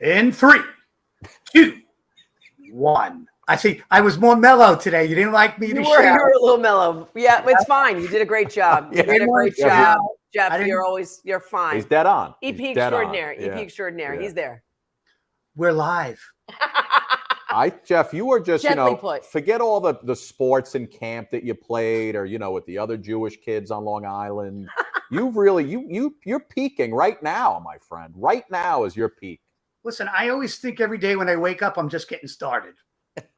In 3, 2, 1. I see. I was more mellow today. You didn't like me to shout. You were a little mellow. Yeah, it's fine. You did a great job. You did a great job, Jeff. You're fine. He's dead on. EP extraordinaire. EP extraordinaire. He's there. We're live. Jeff, you were just, Gently put. Forget all the sports in camp that you played, or with the other Jewish kids on Long Island. You're peaking right now, my friend. Right now is your peak. Listen, I always think every day when I wake up, I'm just getting started.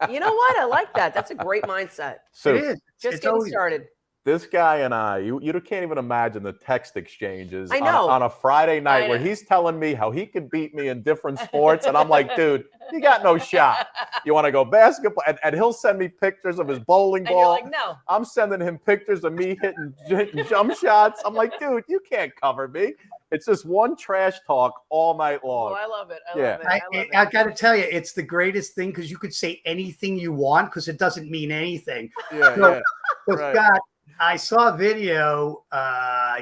You know what? I like that. That's a great mindset. So it is. Just getting started. This guy and I, you can't even imagine the text exchanges I know. On a Friday night where he's telling me how he can beat me in different sports. And I'm like, dude, you got no shot. You want to go basketball? And he'll send me pictures of his bowling ball. And you're like, no. I'm sending him pictures of me hitting jump shots. I'm like, dude, you can't cover me. It's just one trash talk all night long. Oh, I love it. I love it. I got to tell you, it's the greatest thing because you could say anything you want because it doesn't mean anything. Right. Scott, I saw a video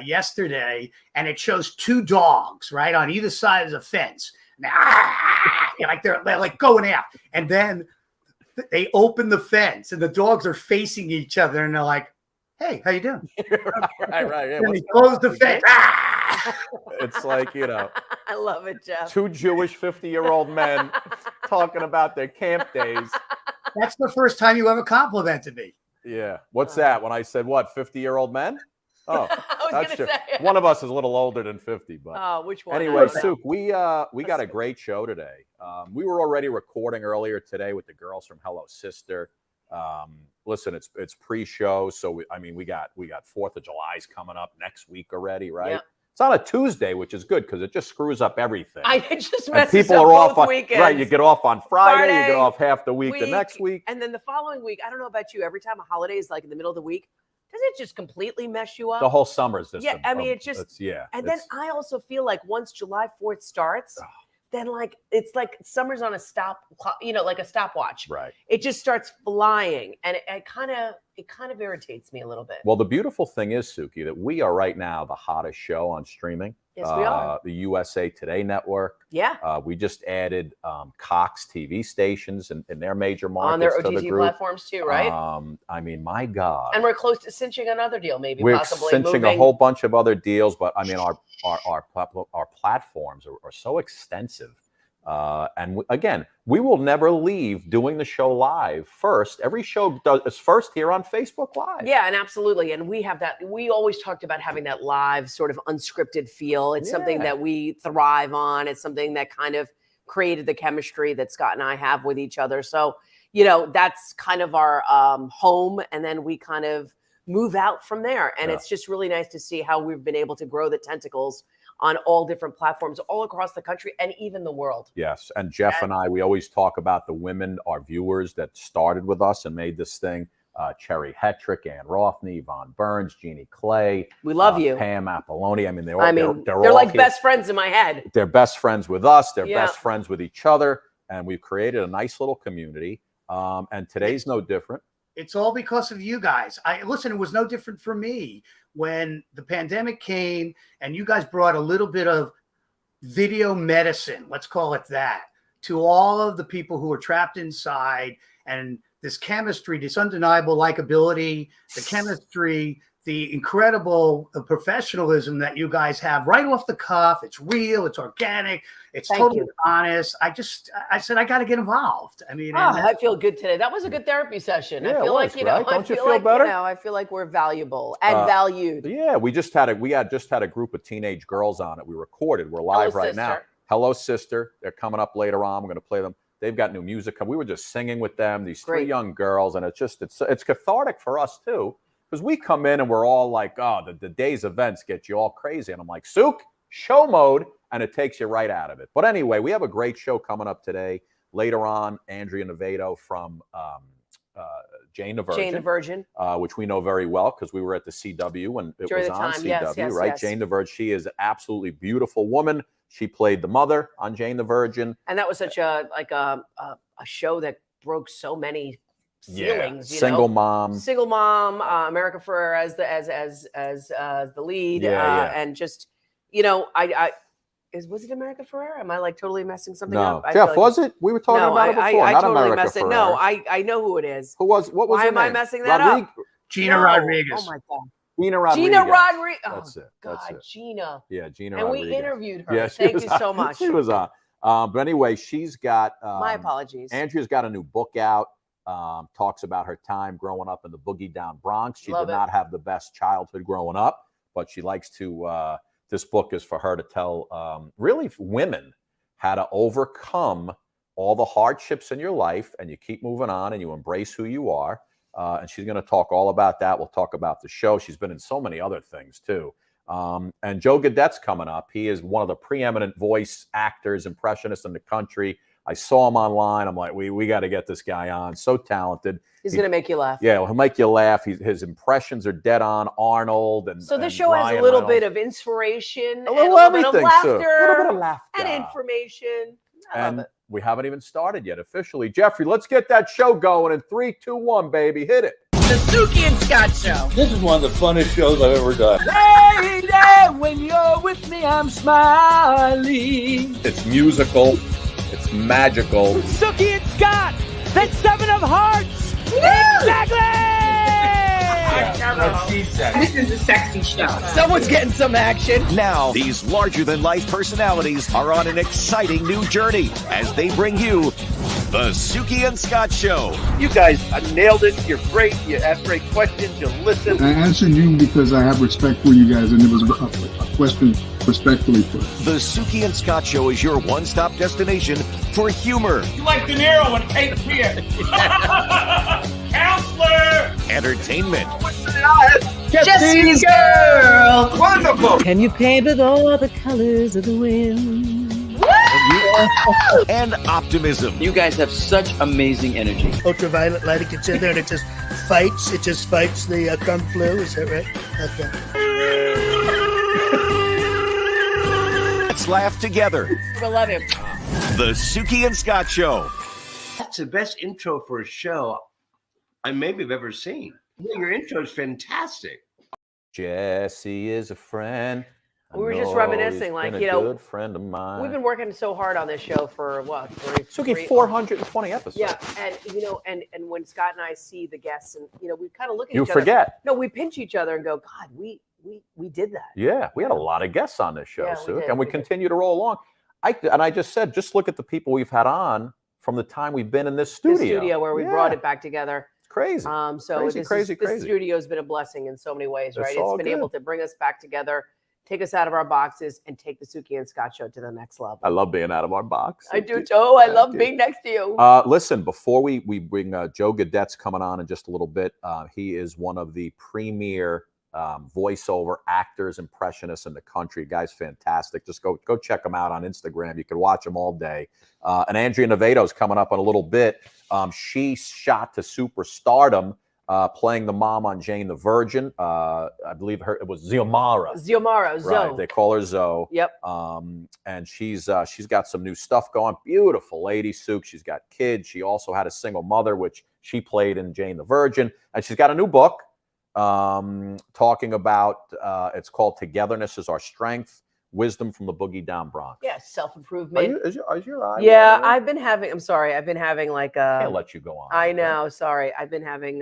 yesterday, and it shows 2 dogs right on either side of the fence. They're like going out, and then they open the fence, and the dogs are facing each other, and they're like, "Hey, how you doing?" right. Yeah. And they close the fence. It's like, I love it, Jeff. 2 Jewish 50-year-old men talking about their camp days. That's the first time you ever complimented me. Yeah. What's that? When I said what? 50-year-old men? Oh, that's true. One of us is a little older than 50, but which one? Anyway, Suk, we got a great show today. We were already recording earlier today with the girls from Hello Sister. Listen, it's pre-show, so we got 4th of July's coming up next week already, right? Yeah. It's on a Tuesday, which is good because it just screws up everything. It just messes up both weekends. Right, you get off on Friday, you get off half the week the next week. And then the following week, I don't know about you, every time a holiday is like in the middle of the week, does it just completely mess you up? The whole summer's just And then I also feel like once July 4th starts, then it's like summer's on a like a stopwatch. Right. It just starts flying, and it kind of irritates me a little bit. Well, the beautiful thing is, Suki, that we are right now the hottest show on streaming. Yes, we are. The USA Today Network. Yeah. We just added Cox TV stations in their major markets on their to the OTT group. platforms too, right? My God. And we're close to cinching another deal, maybe. We're possibly cinching moving. a whole bunch of other deals, but our platforms are so extensive. And we will never leave doing the show live first. Every show is first here on Facebook Live. Yeah, and absolutely. And we have that. We always talked about having that live sort of unscripted feel. It's something that we thrive on. It's something that kind of created the chemistry that Scott and I have with each other. So, that's kind of our home. And then we kind of move out from there. And it's just really nice to see how we've been able to grow the tentacles on all different platforms all across the country and even the world. Yes. And Jeff and I, we always talk about the women, our viewers that started with us and made this thing. Cherry Hetrick, Ann Rothney, Yvonne Burns, Jeannie Clay. We love you. Pam Apolloni. They're all like here. Best friends in my head. They're best friends with us. They're best friends with each other. And we've created a nice little community. And today's no different. It's all because of you guys. It was no different for me when the pandemic came and you guys brought a little bit of video medicine, let's call it that, to all of the people who are trapped inside, and this chemistry, this undeniable likability, the chemistry, the incredible professionalism that you guys have right off the cuff. It's real, it's organic, it's totally honest. I said, I got to get involved. I feel good today. That was a good therapy session. Yeah, I feel like, right? Don't you feel better? I feel like we're valuable and valued. Yeah, we had just had a group of teenage girls on it. We recorded. We're live right now. Hello Sister. They're coming up later on. We're going to play them. They've got new music. We were just singing with them, these 3 young girls, and it's cathartic for us too. Because we come in and we're all like, the day's events get you all crazy. And I'm like, Suk, show mode. And it takes you right out of it. But anyway, we have a great show coming up today. Later on, Andrea Navedo from Jane the Virgin. Which we know very well because we were at the CW when it was on CW, right? Yes. Jane the Virgin. She is an absolutely beautiful woman. She played the mother on Jane the Virgin. And that was such a show that broke so many ceilings. Single mom, America Ferrera as the lead, and just was it America Ferrera? Am I like totally messing something No, up? Jeff, was it? We were talking about it before. I Not totally America messed it. Ferrera. No, I know who it is. Who was? What was? Why her am I name? messing that up? Gina Rodriguez. Oh my God. Gina Rodriguez. Gina Rodriguez. Oh, That's it. That's God, it. Gina. Yeah, Gina and Rodriguez. We interviewed her. Yeah, Thank you so much. She was on. But anyway, she's got. My apologies. Andrea's got a new book out. Talks about her time growing up in the boogie down Bronx. She did not have the best childhood growing up, but she likes to. This book is for her to tell really women how to overcome all the hardships in your life, and you keep moving on and you embrace who you are. And she's going to talk all about that. We'll talk about the show. She's been in so many other things too. And Joe Gaudet's coming up. He is one of the preeminent voice actors, impressionists in the country. I saw him online. I'm like, we got to get this guy on. So talented. He's going to make you laugh. Yeah, he'll make you laugh. His impressions are dead on. Arnold and so the and show has Ryan a little Reynolds. bit of inspiration, a little bit of laughter, a little bit of laughter, and information. I love it. We haven't even started yet officially. Jeffrey, let's get that show going in 3, 2, 1, baby. Hit it. The Suki and Scott Show. This is one of the funnest shows I've ever done. Lady, when you're with me, I'm smiling. It's musical. It's magical. Suki and Scott, that's 7 of hearts. Exactly. This is a sexy show. Someone's getting some action. Now, these larger-than-life personalities are on an exciting new journey as they bring you the Suki and Scott Show. You guys nailed it. You're great. You ask great questions. You listen. I answered you because I have respect for you guys, and it was a question respectfully put. The Suki and Scott Show is your one-stop destination for humor. You like De Niro and Cape Fear. Counselor! Entertainment. Jesse's girl. Wonderful. Can you paint with all the colors of the wind? And optimism. You guys have such amazing energy. Ultraviolet light, it gets in there and it just fights the kung flu. Is that right? Okay. Let's laugh together. I love him. The Suki and Scott Show. That's the best intro for a show I maybe have ever seen. Your intro is fantastic. Jesse is a friend. We were just reminiscing, like, you know, good friend of mine. We've been working so hard on this show for what? Suki, 420 episodes. Yeah, and you know, and when Scott and I see the guests, and you know, we kind of look at each other. You forget. No, we pinch each other and go, God, we did that. Yeah, we had a lot of guests on this show, Yeah, Suk, did, and we continue to roll along. I just said, just look at the people we've had on from the time we've been in this studio. The studio where we brought it back together. It's crazy. So crazy. This studio has been a blessing in so many ways, right? It's It's been able to bring us back together, take us out of our boxes, and take the Suki and Scott Show to the next level. I love being out of our box. I do too. I love being next to you. Listen, before we bring Joe Gaudet's coming on in just a little bit. He is one of the premier voiceover actors, impressionists in the country. Guy's fantastic. Just go check him out on Instagram. You can watch him all day. And Andrea Navedo is coming up in a little bit. She shot to superstardom playing the mom on Jane the Virgin. I believe it was Xiomara. Xiomara, Zoe. Right, they call her Zoe. Yep. And she's got some new stuff going. Beautiful lady, Suk. She's got kids. She also had a single mother, which she played in Jane the Virgin. And she's got a new book talking about, it's called Togetherness is Our Strength, Wisdom from the Boogie Down Bronx. Yeah, self-improvement. Is your eye? Yeah, I've been having like I can't let you go on. I know, sorry. I've been having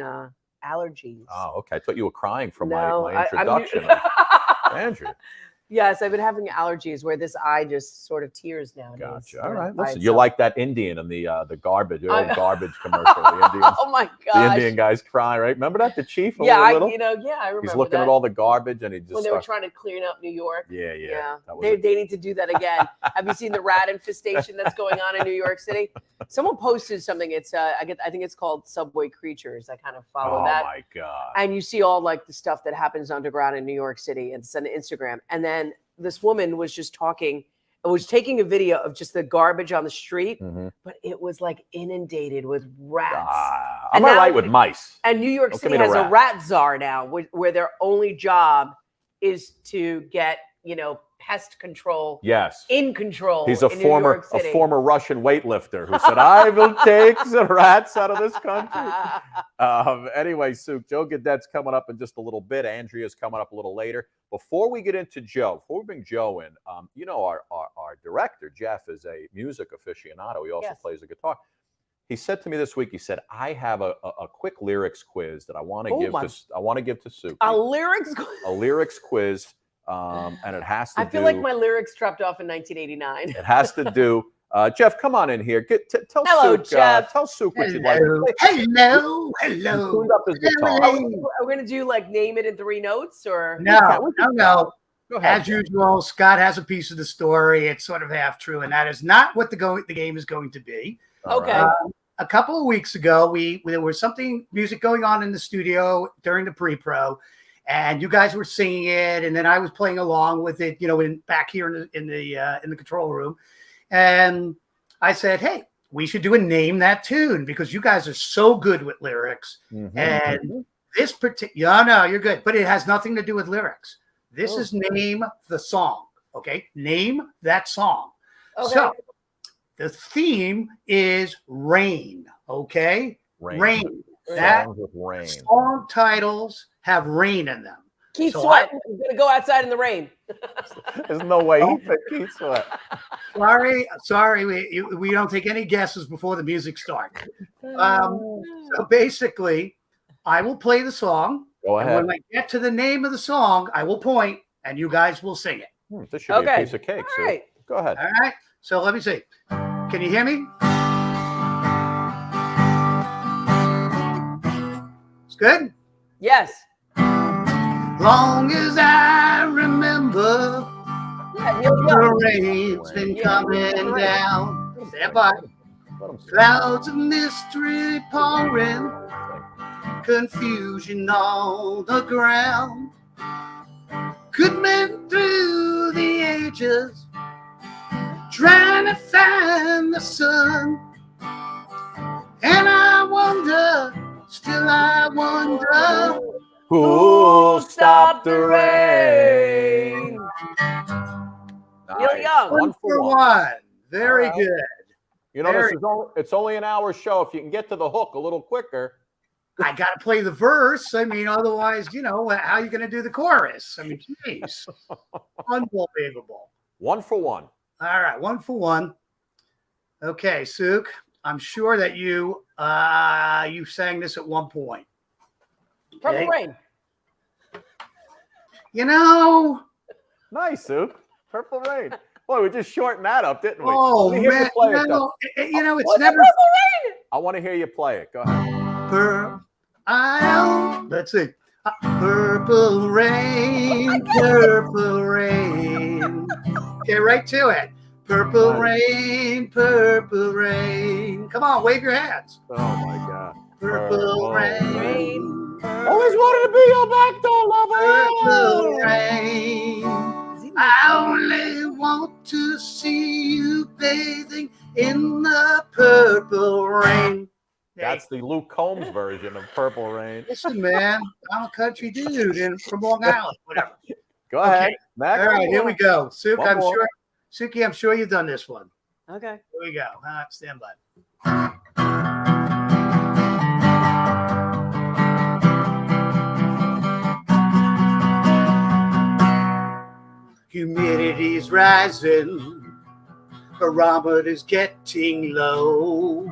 allergies. Oh, okay. I thought you were crying from my I'm introduction. Andrew. Yes, I've been having allergies where this eye just sort of tears nowadays. Gotcha. All right. Listen, you're like that Indian in the garbage, the old garbage commercial. The Indians, oh my gosh. The Indian guy's crying, right? Remember that? The chief? Yeah, I remember. He's looking at all the garbage and he just when they were trying to clean up New York. Yeah. They need to do that again. Have you seen the rat infestation that's going on in New York City? Someone posted something. It's I think it's called Subway Creatures. I kind of follow that. Oh my God. And you see all like the stuff that happens underground in New York City. It's on Instagram. And then this woman was just taking a video of just the garbage on the street, but it was like inundated with rats. I'm all right with mice. And New York City has a rat czar now, where their only job is to get, pest control. Yes. In control. He's a in New York City. former Russian weightlifter who said, "I will take the rats out of this country." Anyway, Suk, Joe Gaudet's coming up in just a little bit. Andrea's coming up a little later. Before we get into Joe, before we bring Joe in, you know, our director, Jeff, is a music aficionado. He also plays the guitar. He said to me this week, he said, "I have a quick lyrics quiz that I want to give to Suk." A lyrics quiz? A lyrics quiz, and it has to I feel like my lyrics dropped off in 1989. It has to do. Jeff, come on in here. Tell Hello, Suk, Jeff. Tell Suk what you'd like. Hello. Tuned up his guitar. Are we going to do like name it in 3 notes or? No. Go ahead, As usual, Scott has a piece of the story. It's sort of half true, and that is not what the game is going to be. Okay. A couple of weeks ago, there was music going on in the studio during the pre-pro, and you guys were singing it, and then I was playing along with it, you know, back here in the control room, and I said, "Hey, we should do a name that tune because you guys are so good with lyrics." And this particular, no, you're good, but it has nothing to do with lyrics. This is name the song. Okay, name that song. Okay. So the theme is rain. Okay, rain. That with rain. Song titles have rain in them. Keith Sweat. I'm gonna go outside in the rain. There's no way he picked Keith Sweat. Sorry, we don't take any guesses before the music starts. So basically, I will play the song. Go ahead. And when I get to the name of the song, I will point, and you guys will sing it. This should be a piece of cake. All right. Go ahead. All right. So let me see. Can you hear me? It's good? Yes. Long as I remember, the rain's been coming down. Stand by. Clouds of mystery pouring, confusion on the ground. Good men through the ages, trying to find the sun. And I wonder, still I wonder, who'll stop the rain? Neil Young. One for one. Very good. You know, it's only an hour show. If you can get to the hook a little quicker. I got to play the verse. I mean, otherwise, you know, how are you going to do the chorus? I mean, geez. Unbelievable. 1 for 1. All right, 1 for 1. Okay, Suk, I'm sure that you sang this at one point. Purple Rain. You know. Nice, Suk. Purple Rain. Boy, we just shortened that up, didn't we? Oh, man. It's never. Purple Rain. I want to hear you play it. Go ahead. Let's see. Purple rain, purple rain. Okay, right to it. Purple rain, purple rain. Come on, wave your hands. Oh my God. Purple rain. Always wanted to be your backdoor lover. Purple rain. I only want to see you bathing in the purple rain. That's the Luke Combs version of Purple Rain. Listen, man, I'm a country dude from Long Island, whatever. Go ahead. Okay. All right, here we go. Suk, Suki, I'm sure you've done this one. Okay. Here we go. All right, stand by. Humidity's rising, barometer's getting low.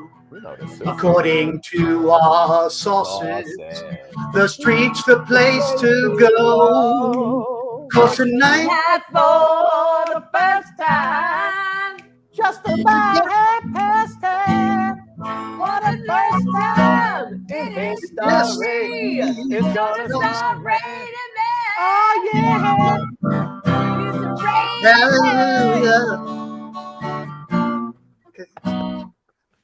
According to our sources, the street's the place to go. 'Cause tonight, for the first time, just about 10:30. For the first time in history, it's gonna start raining. Oh yeah, hallelujah. Okay.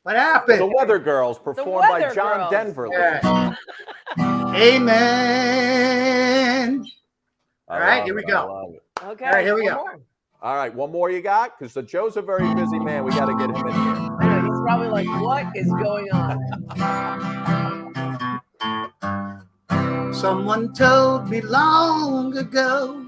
What happened? The Weather Girls, performed by John Denver. Yeah. Amen. All right, here we go. Okay. All right, here we go. All right, one more you got? Because Joe's a very busy man. We got to get him in here. I know, he's probably like, what is going on? Someone told me long ago,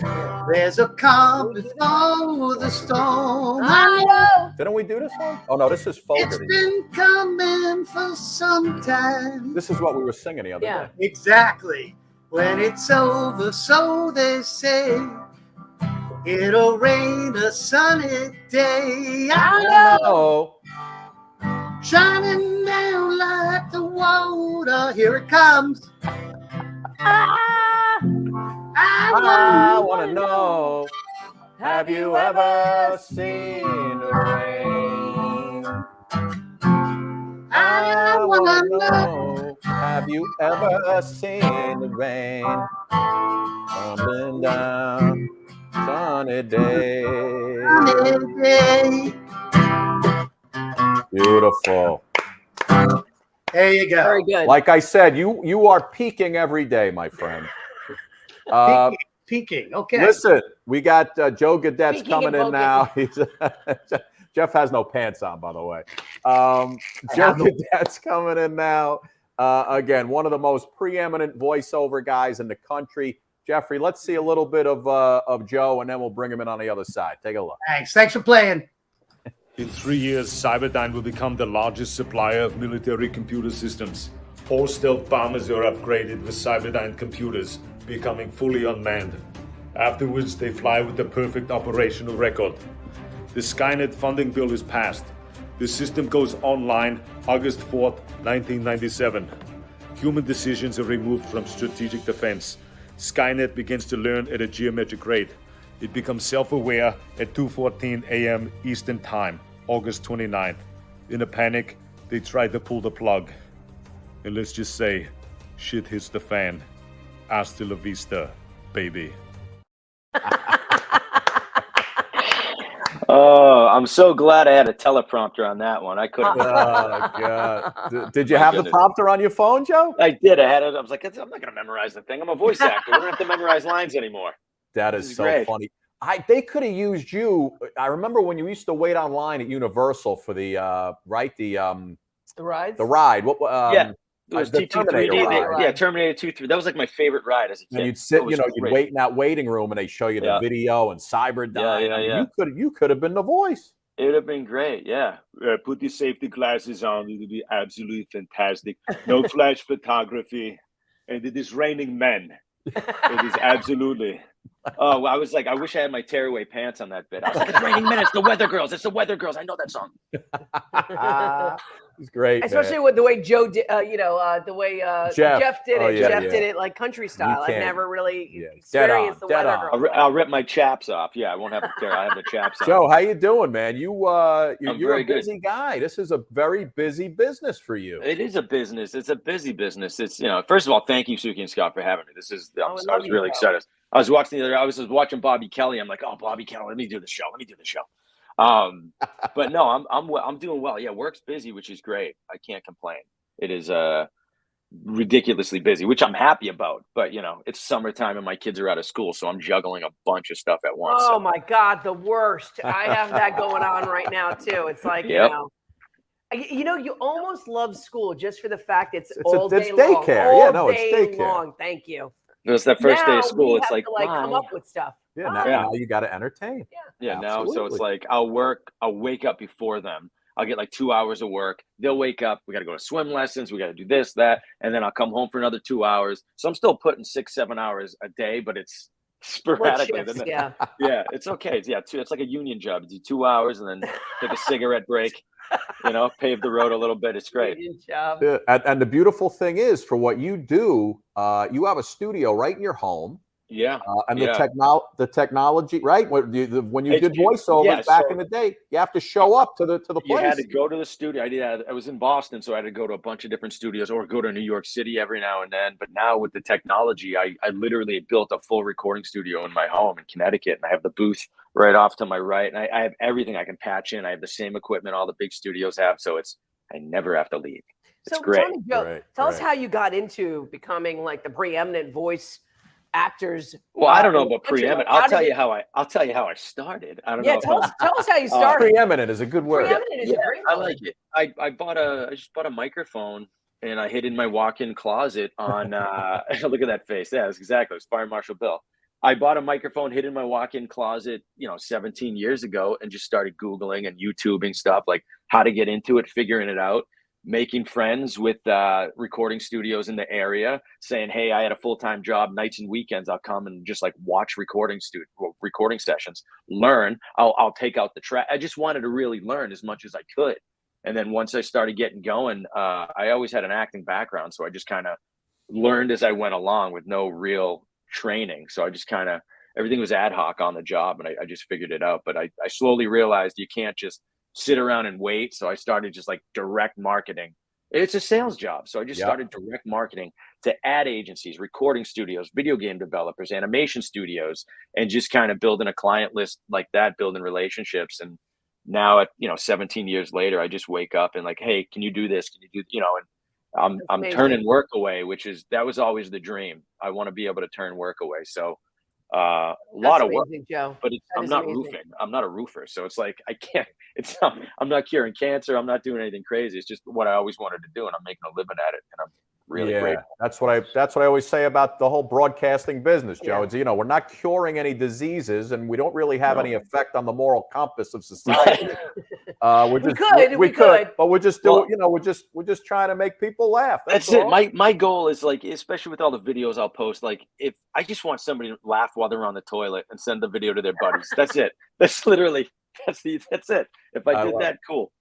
There's a calm before the storm. I know. Didn't we do this one? Oh no, this is It's Fogarty. been coming for some time. This is what we were singing the other day. Exactly. When it's over, so they say, it'll rain a sunny day. I know. Shining down like the water. Here it comes. I want to know, have you ever seen the rain? I want to know, have you ever seen the rain? Coming down, sunny day. Beautiful. There you go. Very good. Like I said, you are peaking every day, my friend. Peaking. Okay. Listen, we got Joe Gaudet's Peaking coming and in now. He's Jeff has no pants on, by the way. Joe Gaudet's coming in now. Again, one of the most preeminent voiceover guys in the country. Jeffrey, let's see a little bit of Joe, and then we'll bring him in on the other side. Take a look. Thanks for playing. In 3 years, Cyberdyne will become the largest supplier of military computer systems. All stealth bombers are upgraded with Cyberdyne computers, becoming fully unmanned. Afterwards, they fly with the perfect operational record. The Skynet funding bill is passed. The system goes online August 4th, 1997. Human decisions are removed from strategic defense. Skynet begins to learn at a geometric rate. It becomes self-aware at 2:14 a.m. Eastern Time, August 29th. In a panic, they try to pull the plug. And let's just say, shit hits the fan. Hasta la vista, baby. Oh, I'm so glad I had a teleprompter on that one. I couldn't. Oh, God. Did you have the prompter on your phone, Joe? I did. I had it. I was like, I'm not going to memorize the thing. I'm a voice actor. We don't have to memorize lines anymore. That is so great. funny. They could have used you. I remember when you used to wait online at Universal for the The rides? the ride. What? Yeah. It was the Terminator T2 ride. Yeah, Terminator 2-3. That was like my favorite ride as a kid. And you'd sit, That was you'd great. wait in that waiting room, and they show you the video and Cyberdyne. Yeah. You could have been the voice. It would have been great. Yeah. Put your safety glasses on. It would be absolutely fantastic. No flash photography, and it is raining men. It is absolutely. Oh, I was like, I wish I had my tearaway pants on that bit. I was like, it's raining men. It's the Weather Girls. It's the Weather Girls. I know that song. It's great, especially man. with the way Joe did, the way Jeff did it. Jeff did it like country style. I've never really experienced the Weather Girls. I'll rip my chaps off. Yeah, I won't have the I have the chaps on. Joe, how you doing, man? You're a busy good. guy. This is a very busy business for you. It is a business. It's a busy business. It's first of all, thank you, Suki and Scott, for having me. This is I was really excited. I was watching Bobby Kelly. I'm like, oh, Bobby Kelly, let me do the show. But no, I'm doing well. Yeah, work's busy, which is great. I can't complain. It is ridiculously busy, which I'm happy about. But it's summertime and my kids are out of school, so I'm juggling a bunch of stuff at once. Oh my God, the worst. I have that going on right now too. It's like you almost love school just for the fact it's all day long. Daycare. It's daycare. Long. Thank you. It was that first day of school. It's like come up with stuff. Yeah, now you got to entertain. Yeah. Now, so it's like I'll wake up before them. I'll get like 2 hours of work. They'll wake up. We got to go to swim lessons. We got to do this, that, and then I'll come home for another 2 hours. So I'm still putting 6-7 hours a day, but it's sporadically. Shifts, yeah, it's okay. It's like a union job. You do 2 hours and then take a cigarette break. Pave the road a little bit. It's great. Yeah, and the beautiful thing is, for what you do, you have a studio right in your home. Yeah. And the technology, right? When you did voiceovers back in the day, you have to show up to the place. You had to go to the studio. I was in Boston, so I had to go to a bunch of different studios or go to New York City every now and then. But now with the technology, I literally built a full recording studio in my home in Connecticut, and I have the booth right off to my right, and I have everything I can patch in. I have the same equipment all the big studios have, so I never have to leave. It's great. Tell us how you got into becoming like the preeminent voice actors. Well, I don't know about preeminent. I'll tell you how I started. I don't know. Tell us how you started. Preeminent is a good word. Preeminent is a great word. I like it. I just bought a microphone and I hid in my walk-in closet on look at that face. Yeah, that's exactly. It was Fire Marshal Bill. I bought a microphone, hid in my walk-in closet, 17 years ago, and just started Googling and YouTubing stuff, like how to get into it, figuring it out, making friends with recording studios in the area, saying, hey, I had a full-time job, nights and weekends, I'll come and just like watch recording sessions, learn. I'll take out the track. I just wanted to really learn as much as I could. And then once I started getting going, I always had an acting background, so I just kind of learned as I went along with no real training. So I just kind of, everything was ad hoc on the job, and I just figured it out. But I slowly realized you can't just sit around and wait. So I started just like direct marketing. It's a sales job. So I just started direct marketing to ad agencies, recording studios, video game developers, animation studios, and just kind of building a client list like that, building relationships. And now at 17 years later, I just wake up and like, hey, can you do this? Can you do, and I'm turning work away, that was always the dream. I want to be able to turn work away. So a lot of work, Joe. but I'm not roofing. I'm not a roofer. So it's like, I can't, I'm not curing cancer. I'm not doing anything crazy. It's just what I always wanted to do. And I'm making a living at it. And I'm really grateful. That's what I always say about the whole broadcasting business, Joe. It's, we're not curing any diseases, and we don't really have any effect on the moral compass of society. We could, but we're just doing, we're just trying to make people laugh. That's it. My goal is like, especially with all the videos I'll post, like if I just want somebody to laugh while they're on the toilet and send the video to their buddies. That's it. That's literally, that's it. If I did that, cool.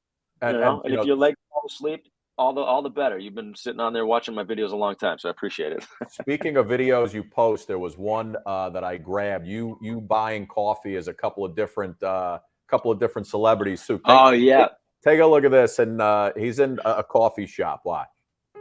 And if your legs fall asleep, all the better. You've been sitting on there watching my videos a long time, so I appreciate it. Speaking of videos you post, there was one that I grabbed. You buying coffee as a couple of different celebrities. So take a look at this, and he's in a coffee shop. Watch.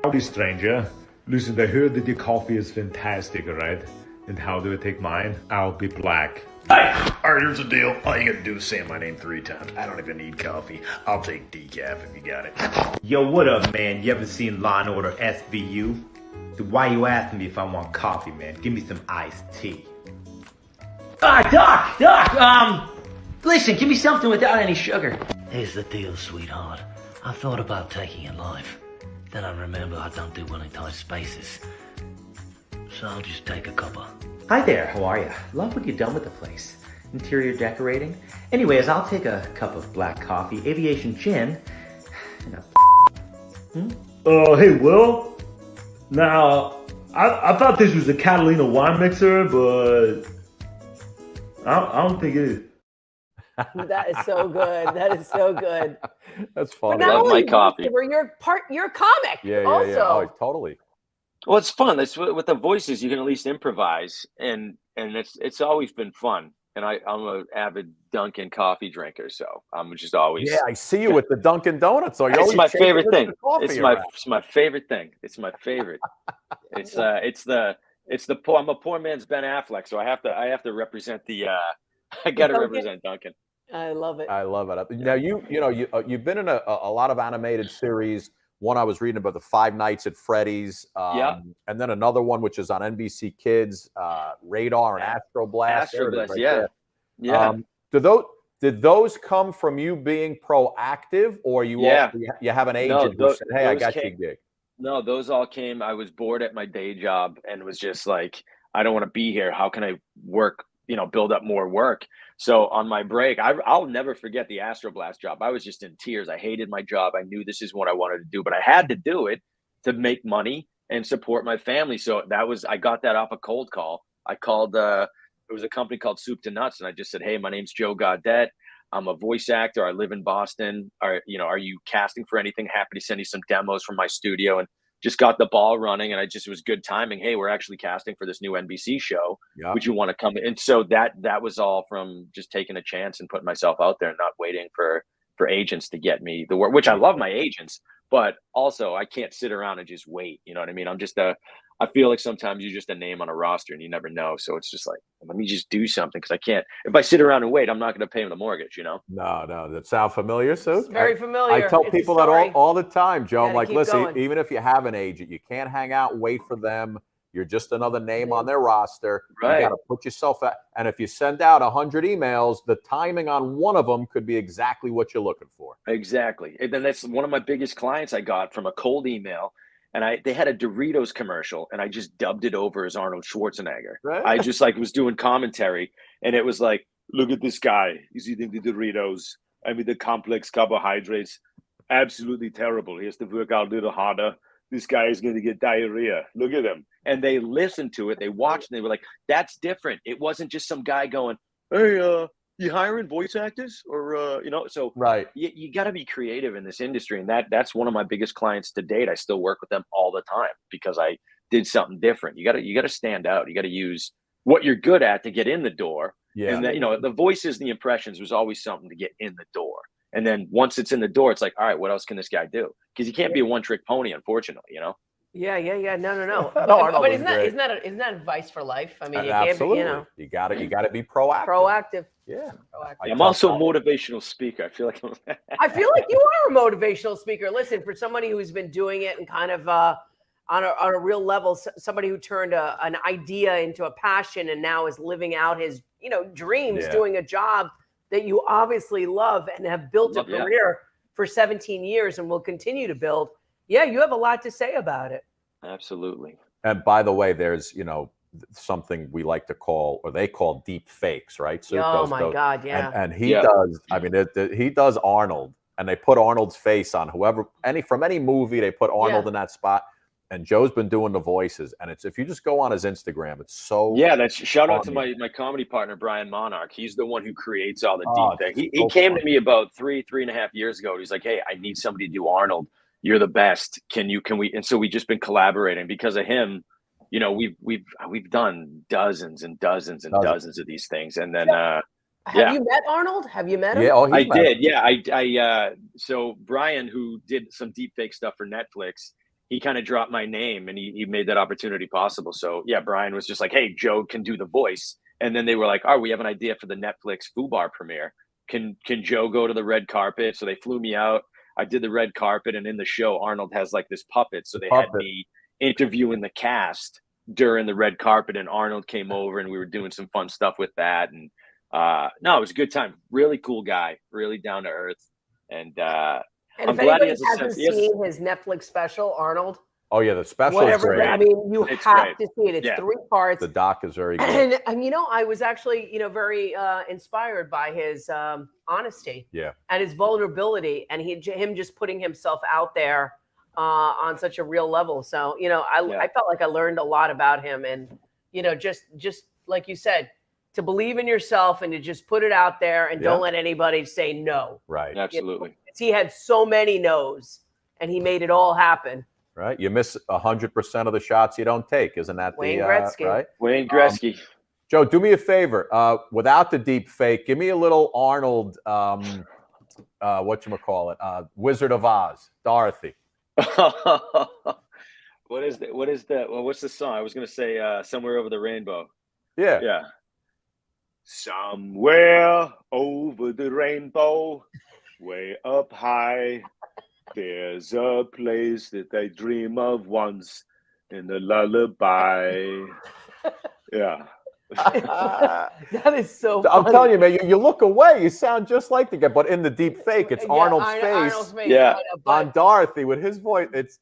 Howdy, stranger. Listen, I heard that your coffee is fantastic, all right? And how do I take mine? I'll be black. Hey, all right, here's the deal. All you gotta do is say my name 3 times. I don't even need coffee. I'll take decaf if you got it. Yo, what up, man? You ever seen Law & Order SVU? Dude, why you asking me if I want coffee, man? Give me some iced tea. Doc, listen, give me something without any sugar. Here's the deal, sweetheart. I thought about taking your life. Then I remember I don't do well in tight spaces. So I'll just take a cuppa. Hi there, how are you? Love what you've done with the place. Interior decorating. Anyways, I'll take a cup of black coffee, aviation gin, and a... Hey, Will? Now, I thought this was a Catalina wine mixer, but I don't think it is. That is so good. That is so good. That's funny. I love my coffee. You're a comic. Yeah. Oh, totally. Well, it's fun. It's with the voices, you can at least improvise, and it's always been fun. And I'm an avid Dunkin' coffee drinker, so I'm just always. Yeah, I see you with the Dunkin' Donuts. So it's my favorite thing. It's my favorite thing. It's my favorite. I'm a poor man's Ben Affleck, so I have to represent the. I got to represent Dunkin'. I love it. I love it. Now you've been in a lot of animated series. One I was reading about, the Five Nights at Freddy's, and then another one which is on NBC Kids, Radar and Astro Blast. Did those come from you being proactive, or you have an agent who said, "Hey, I got you a gig"? No, those all came. I was bored at my day job and was just like, I don't want to be here. How can I work? Build up more work. So on my break, I'll never forget the Astro Blast job. I was just in tears. I hated my job. I knew this is what I wanted to do, but I had to do it to make money and support my family. So I got that off a cold call. I called, it was a company called Soup to Nuts. And I just said, hey, my name's Joe Gaudet. I'm a voice actor. I live in Boston. Are you casting for anything? Happy to send you some demos from my studio. And just got the ball running, and it was good timing. Hey, we're actually casting for this new NBC show. Yeah. Would you want to come in? And so that was all from just taking a chance and putting myself out there and not waiting for agents to get me the work, which I love my agents, but also I can't sit around and just wait. You know what I mean? I feel like sometimes you're just a name on a roster and you never know. So it's just like, let me just do something, because I can't. If I sit around and wait, I'm not going to pay him the mortgage, No, that sound familiar, Sue? It's very familiar. I tell people that all the time, Joe. I'm like, listen, going. Even if you have an agent, you can't hang out, wait for them. You're just another name on their roster. Right. You got to put yourself out. And if you send out 100 emails, the timing on one of them could be exactly what you're looking for. Exactly. And then that's one of my biggest clients I got from a cold email. and they had a Doritos commercial, and I just dubbed it over as Arnold Schwarzenegger. Right. I just like was doing commentary, and it was like, look at this guy. He's eating the Doritos. I mean, the complex carbohydrates, absolutely terrible. He has to work out a little harder. This guy is going to get diarrhea. Look at him. And they listened to it. They watched, and they were like, that's different. It wasn't just some guy going, hey, you hiring voice actors? Or, so right. You got to be creative in this industry. And that's one of my biggest clients to date. I still work with them all the time because I did something different. You got to stand out. You got to use what you're good at to get in the door. Yeah. And that, the voices and the impressions was always something to get in the door. And then once it's in the door, it's like, all right, what else can this guy do? Because he can't be a one-trick pony, unfortunately, Yeah. No. Arnold but was isn't that advice for life? I mean, absolutely. You got to be proactive. Proactive. Yeah. Proactive. I'm also a motivational speaker. I feel like I feel like you are a motivational speaker. Listen, for somebody who's been doing it and kind of on a real level, somebody who turned an idea into a passion and now is living out his dreams, doing a job that you obviously love and have built a career for 17 years and will continue to build. Yeah, you have a lot to say about it. Absolutely. And by the way, there's, something we like to call, or they call deep fakes, right? So God, yeah. And he does, I mean, he does Arnold, and they put Arnold's face on from any movie, they put Arnold in that spot. And Joe's been doing the voices, and if you just go on his Instagram, it's so that's shout out to my comedy partner Brian Monarch. He's the one who creates all the deep things. He came to me about 3.5 years ago. He's like, hey, I need somebody to do Arnold. You're the best. Can we? And so we just been collaborating because of him. We've done dozens and dozens and dozens of these things, and then Have you met Arnold? Have you met him? Yeah, I did. Yeah, I so Brian, who did some deep fake stuff for Netflix, he kind of dropped my name and he made that opportunity possible. So yeah, Brian was just like, hey, Joe can do the voice. And then they were like, oh, we have an idea for the Netflix FUBAR premiere. Can Joe go to the red carpet? So they flew me out. I did the red carpet, and in the show, Arnold has like this puppet. So they had me interviewing the cast during the red carpet, and Arnold came over and we were doing some fun stuff with that. And no, it was a good time. Really cool guy, really down to earth. And if anybody hasn't seen his Netflix special, Arnold. Oh yeah, the special is great. I mean, you have to see it. It's 3 parts. The doc is very good. And I was actually, very inspired by his honesty. Yeah. And his vulnerability, and him just putting himself out there on such a real level. So, I felt like I learned a lot about him, and just like you said, to believe in yourself and to just put it out there and don't let anybody say no. Right. Absolutely. He had so many no's, and he made it all happen. Right. You miss 100% of the shots you don't take. Isn't that Wayne Gretzky? Right? Wayne Gretzky. Joe, do me a favor. Without the deep fake, give me a little Arnold, whatchamacallit, Wizard of Oz, Dorothy. What's the song? I was going to say Somewhere Over the Rainbow. Yeah. Yeah. Somewhere over the rainbow, way up high, there's a place that I dream of once in a lullaby. Yeah. That is so funny. I'm telling you, man, you look away, you sound just like the guy, but in the deep fake, it's Arnold's face. Yeah. On Dorothy with his voice. It's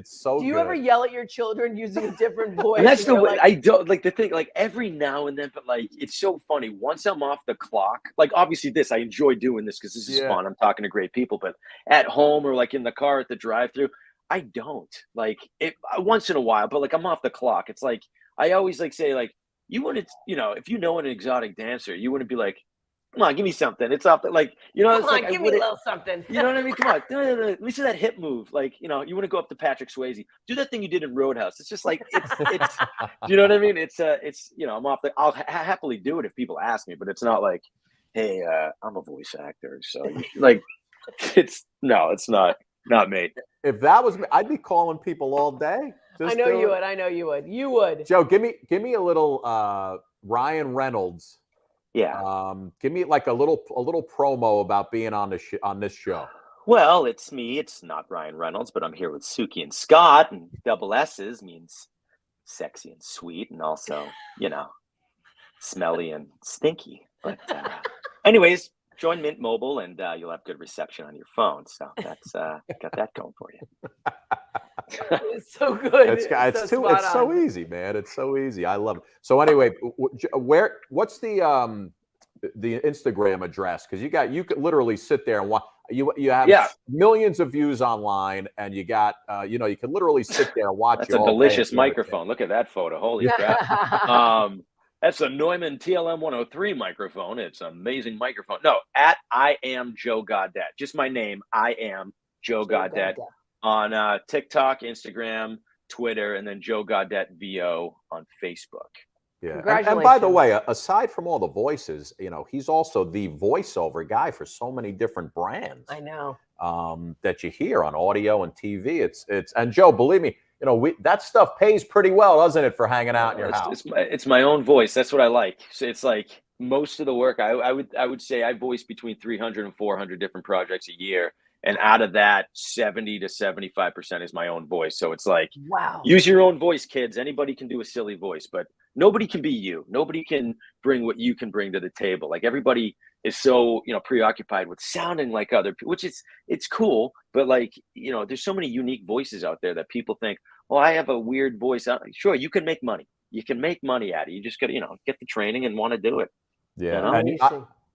so good. Do you ever yell at your children using a different voice? And that's the way I don't like the thing, like every now and then, but like it's so funny. Once I'm off the clock, like obviously I enjoy doing this because this is fun. I'm talking to great people, but at home or like in the car at the drive-through, I don't like it once in a while, but like I'm off the clock. It's like I always like say like, you wouldn't, if you know an exotic dancer, you wouldn't be like, come on, give me something. It's off the, like, Come it's on, like, give me a little something. You know what I mean? Come on, let me see that hip move. Like, you want to go up to Patrick Swayze, do that thing you did in Roadhouse. It's just like, it's you know what I mean? It's I'm off the, I'll happily do it if people ask me, but it's not like, hey, I'm a voice actor. So like, it's not me. If that was me, I'd be calling people all day. I know you would. I know you would. You would. Joe, give me a little Ryan Reynolds. Yeah. Give me like a little promo about being on this show. Well, it's me. It's not Ryan Reynolds, but I'm here with Suki and Scott, and double S's means sexy and sweet, and also, smelly and stinky. But anyways, join Mint Mobile, and you'll have good reception on your phone. So that's got that going for you. It's so good. It's so easy, man. It's so easy. I love it. So anyway, what's the Instagram address? Because you could literally sit there and watch. You have millions of views online, and you got you can literally sit there and watch. That's a delicious microphone. Look at that photo. Holy crap. That's a Neumann TLM 103 microphone. It's an amazing microphone. No, at I am Joe Gaudet. Just my name. I am Joe Gaudet on TikTok, Instagram, Twitter, and then Joe Gaudet VO on Facebook. Yeah. And by the way, aside from all the voices, he's also the voiceover guy for so many different brands. I know. That you hear on audio and TV. And Joe, believe me, that stuff pays pretty well, doesn't it, for hanging out in your house? It's my own voice. That's what I like. So it's like most of the work. I would say I voice between 300 and 400 different projects a year. And out of that, 70 to 75% is my own voice. So it's like, wow, use your own voice, kids. Anybody can do a silly voice, but nobody can be you. Nobody can bring what you can bring to the table. Like everybody is so, preoccupied with sounding like other people, which it's cool. But like, there's so many unique voices out there that people think, well, I have a weird voice. Sure, you can make money. You can make money at it. You just got to, get the training and want to do it. Yeah. And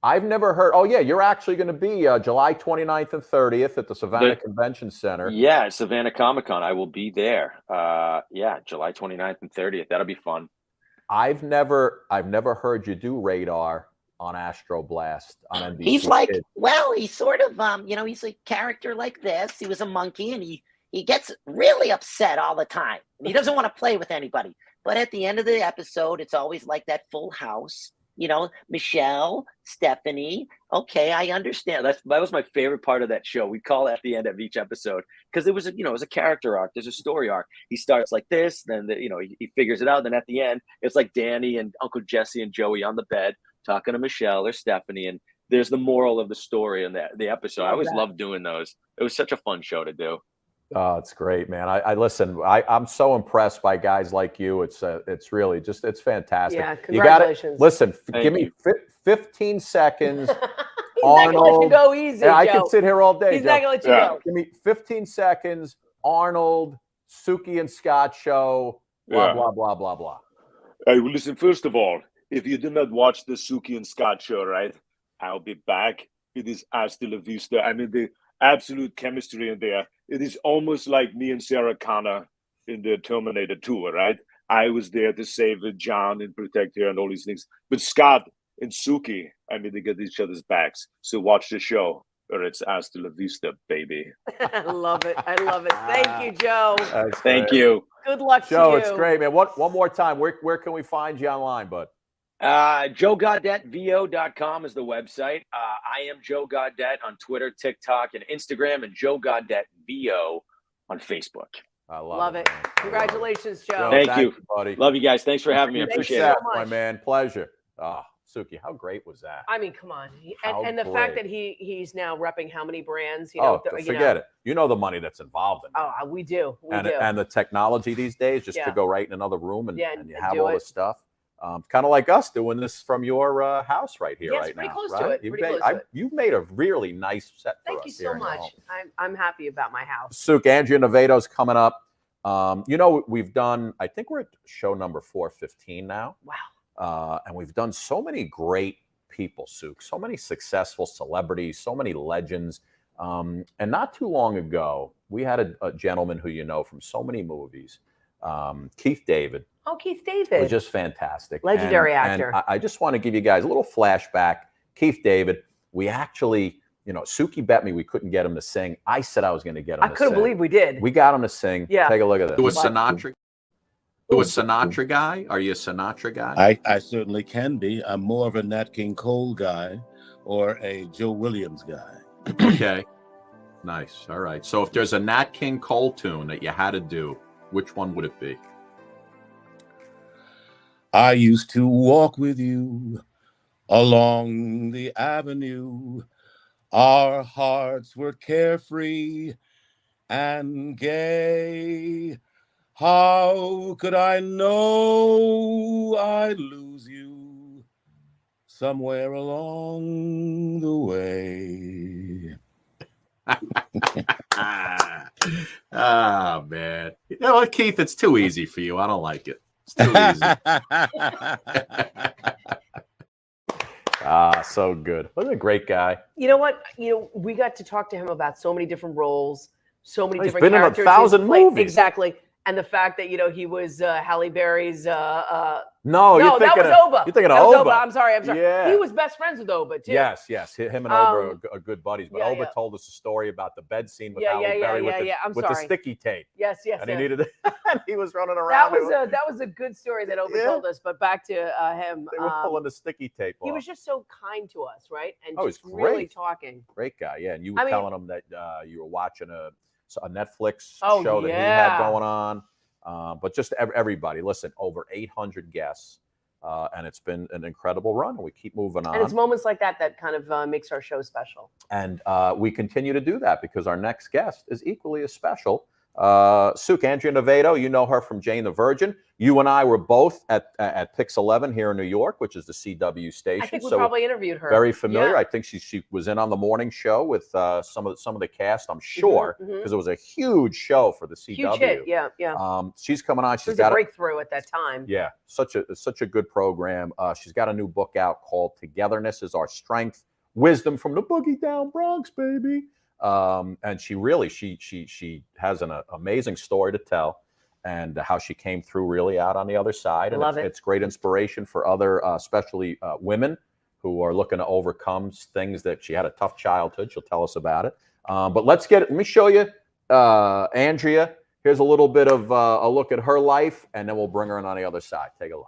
I've never heard. Oh, yeah. You're actually going to be July 29th and 30th at the Savannah Convention Center. Yeah, Savannah Comic-Con. I will be there. July 29th and 30th. That'll be fun. I've never heard you do radar on Astro Blast on NBC. He's like, he's sort of, he's a character like this. He was a monkey, and he gets really upset all the time. And he doesn't want to play with anybody. But at the end of the episode, it's always like that full house. Michelle, Stephanie. Okay, I understand. That was my favorite part of that show. We call it at the end of each episode because it was it was a character arc. There's a story arc. He starts like this, then he figures it out. Then at the end, it's like Danny and Uncle Jesse and Joey on the bed talking to Michelle or Stephanie, and there's the moral of the story in the episode. I always loved doing those. It was such a fun show to do. Oh, it's great, man. I listen. I'm so impressed by guys like you. It's really just it's fantastic. Yeah, congratulations. Listen, give me 15 seconds. He's not gonna let you go easy. Yeah, I can sit here all day. He's not gonna let you go. Give me 15 seconds. Arnold, Suki and Scott show. Blah blah blah blah blah. Hey, well, listen. First of all, if you did not watch the Suki and Scott show, right? I'll be back. It is hasta la vista. I mean, the absolute chemistry in there. It is almost like me and Sarah Connor in the Terminator 2, right? I was there to save John and protect her and all these things. But Scott and Suki, I mean, they get each other's backs. So watch the show, or it's hasta la vista, baby. I love it. I love it. Thank you, Joe. Thank you. Good luck Joe, to you. It's great, man. One more time. Where can we find you online, bud? JoeGaudetVO.com is the website. I am Joe Gaudet on Twitter, TikTok, and Instagram, and Joe Gaudet VO on Facebook. I love it. Congratulations, Joe. Thank you, buddy. Love you guys. Thanks for having me. I appreciate it. So my man. Pleasure. Suki, how great was that? I mean, come on. And the fact that he's now repping how many brands, forget it. You know the money that's involved in it. Oh, we do. And the technology these days, just to go right in another room and you have all this stuff. Kind of like us doing this from your house right here, right now. Close right? to it. You've made a really nice set for us. Thank you so much. I'm happy about my house. Suk, Andrea Navedo's coming up. We've done, I think we're at show number 415 now. Wow. And we've done so many great people, Suk, so many successful celebrities, so many legends. And not too long ago, we had a gentleman who you know from so many movies, Keith David. Oh, Keith David. Was just fantastic. Legendary actor. And I just want to give you guys a little flashback. Keith David, we actually, Suki bet me we couldn't get him to sing. I said I was going to get him to sing. I couldn't believe we did. We got him to sing. Yeah. Take a look at this. To a Sinatra guy? Are you a Sinatra guy? I certainly can be. I'm more of a Nat King Cole guy or a Joe Williams guy. Okay. Nice. All right. So if there's a Nat King Cole tune that you had to do, which one would it be? I used to walk with you along the avenue. Our hearts were carefree and gay. How could I know I'd lose you somewhere along the way? Oh, man. You know what, Keith? It's too easy for you. I don't like it. It's too easy. So good. What a great guy. You know what? We got to talk to him about so many different roles, so many different been characters. in 1,000 movies. Exactly. And the fact that, he was Halle Berry's No, that was Oba. You're thinking of That was Oba. I'm sorry. Yeah. He was best friends with Oba, too. Yes. Him and Oba are good buddies. But yeah, Oba yeah. told us a story about the bed scene with Yeah, Halle Berry I'm with the sorry. sticky tape. Yes. And he needed it. And he was running around. That was a good story that Oba told us. But back to him. They were pulling the sticky tape off. He was just so kind to us, right? And he's just really great. talking. Great guy, yeah. And you were telling him that you were watching a Netflix Oh, show that he yeah. had going on. But just everybody, listen, over 800 guests. And it's been an incredible run. And we keep moving on. And it's moments like that that kind of makes our show special. And we continue to do that because our next guest is equally as special. Suk, Andrea Navedo, you know her from Jane the Virgin. You and I were both at Pix 11 here in New York, which is the CW station. I think we probably interviewed her. Very familiar. Yeah. I think she was in on the morning show with some of the cast, I'm sure, because it was a huge show for the CW. Huge hit, yeah. She's coming on. It was a breakthrough at that time. Yeah, such a good program. She's got a new book out called Togetherness is Our Strength, Wisdom from the Boogie Down Bronx, baby. And she really, she has an amazing story to tell and how she came through really out on the other side. And it's great inspiration for other, especially women who are looking to overcome things that she had a tough childhood. She'll tell us about it. But let me show you Andrea. Here's a little bit of a look at her life, and then we'll bring her in on the other side. Take a look.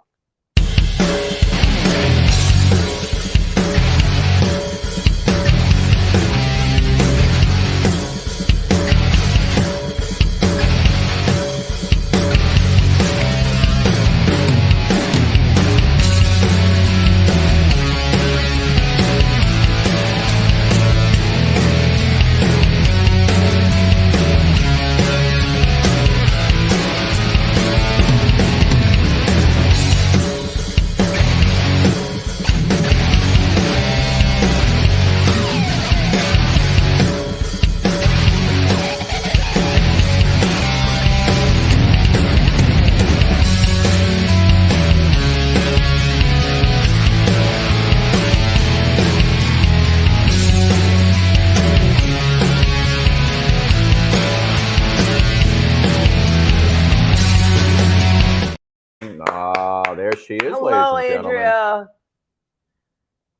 There she is, Hello, ladies and gentlemen. Andrea.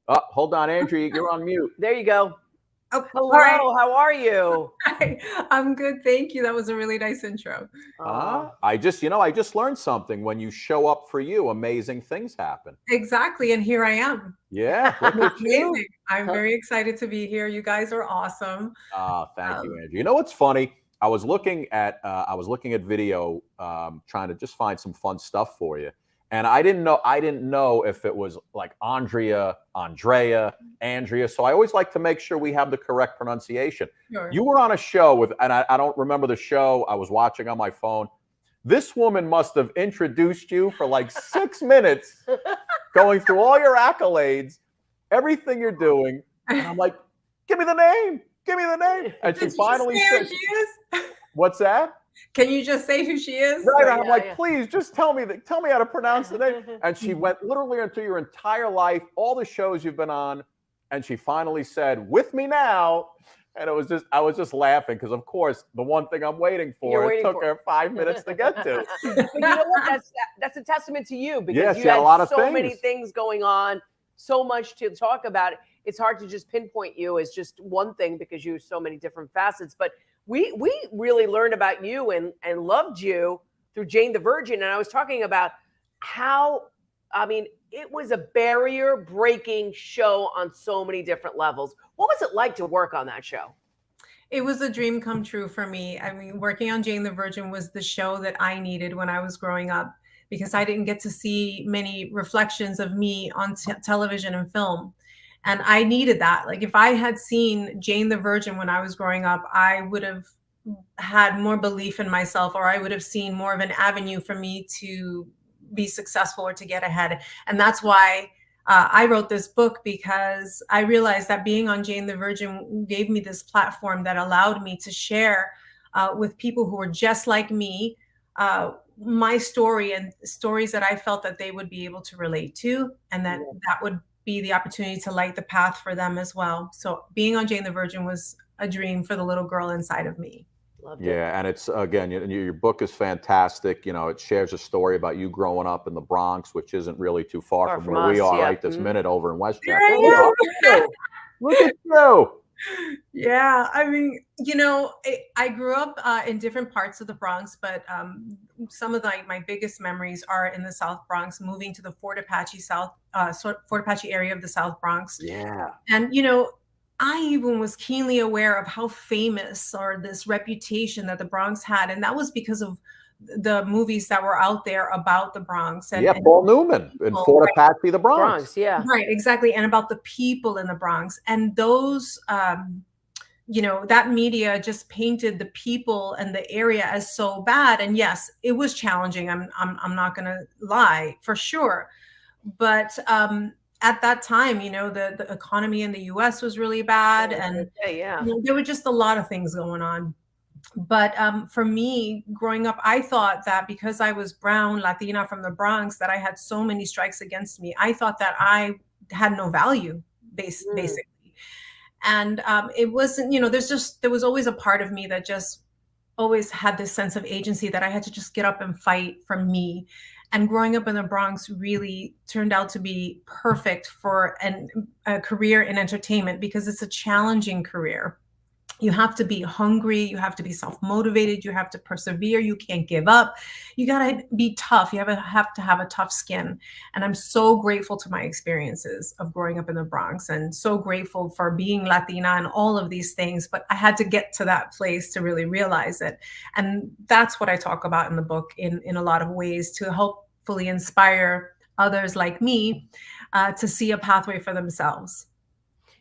Oh, hold on, Andrea, you're on mute. There you go. Oh, hello. right. How are you? Hi, I'm good, thank you. That was a really nice intro. I just learned something. When you show up for you, amazing things happen. Exactly, and here I am. Yeah, look at you. Amazing. I'm very excited to be here. You guys are awesome. Thank you, Andrea. You know what's funny? I was looking at video, trying to just find some fun stuff for you. And I didn't know if it was like Andrea, so I always like to make sure we have the correct pronunciation. Sure. You were on a show with, and I don't remember the show, I was watching on my phone. This woman must have introduced you for like 6 minutes, going through all your accolades, everything you're doing. And I'm like, give me the name. And she finally said, she is? What's that? Can you just say who she is? Right. I'm like, please just tell me how to pronounce the name. And she went literally into your entire life, all the shows you've been on. And she finally said, with me now. And I was just laughing because, of course, the one thing I'm waiting for, it took her 5 minutes to get to. But you know what? That's a testament to you because you had a lot of so many things going on, so much to talk about. It's hard to just pinpoint you as just one thing because you have so many different facets. But we really learned about you and loved you through Jane the Virgin. And I was talking about how, it was a barrier-breaking show on so many different levels. What was it like to work on that show? It was a dream come true for me. Working on Jane the Virgin was the show that I needed when I was growing up because I didn't get to see many reflections of me on television and film. And I needed that. Like if I had seen Jane the Virgin when I was growing up, I would have had more belief in myself, or I would have seen more of an avenue for me to be successful or to get ahead. And that's why I wrote this book, because I realized that being on Jane the Virgin gave me this platform that allowed me to share with people who were just like me, my story and stories that I felt that they would be able to relate to, and that that would be the opportunity to light the path for them as well. So being on Jane the Virgin was a dream for the little girl inside of me. Yeah, and it's, again, your book is fantastic. You know, it shares a story about you growing up in the Bronx, which isn't really too far from where we are right this minute over in Westchester. Look at you. Yeah, I mean, you know, I grew up in different parts of the Bronx, but some of my biggest memories are in the South Bronx, moving to the Fort Apache area of the South Bronx. Yeah. And, you know, I even was keenly aware of how famous or this reputation that the Bronx had. And that was because of the movies that were out there about the Bronx. And, Paul Newman in Fort Apache, the Bronx. Right, exactly. And about the people in the Bronx. And those, you know, that media just painted the people and the area as so bad. And yes, it was challenging. I'm not going to lie, for sure. But at that time, you know, the economy in the US was really bad. And you know, there were just a lot of things going on. But for me, growing up, I thought that because I was brown, Latina from the Bronx, that I had so many strikes against me. I thought that I had no value, basically. And it wasn't, you know, there was always a part of me that just always had this sense of agency that I had to just get up and fight for me. And growing up in the Bronx really turned out to be perfect for a career in entertainment, because it's a challenging career. You have to be hungry. You have to be self-motivated. You have to persevere. You can't give up. You got to be tough. You have to have a tough skin. And I'm so grateful to my experiences of growing up in the Bronx, and so grateful for being Latina and all of these things. But I had to get to that place to really realize it. And that's what I talk about in the book in a lot of ways, to hopefully inspire others like me to see a pathway for themselves.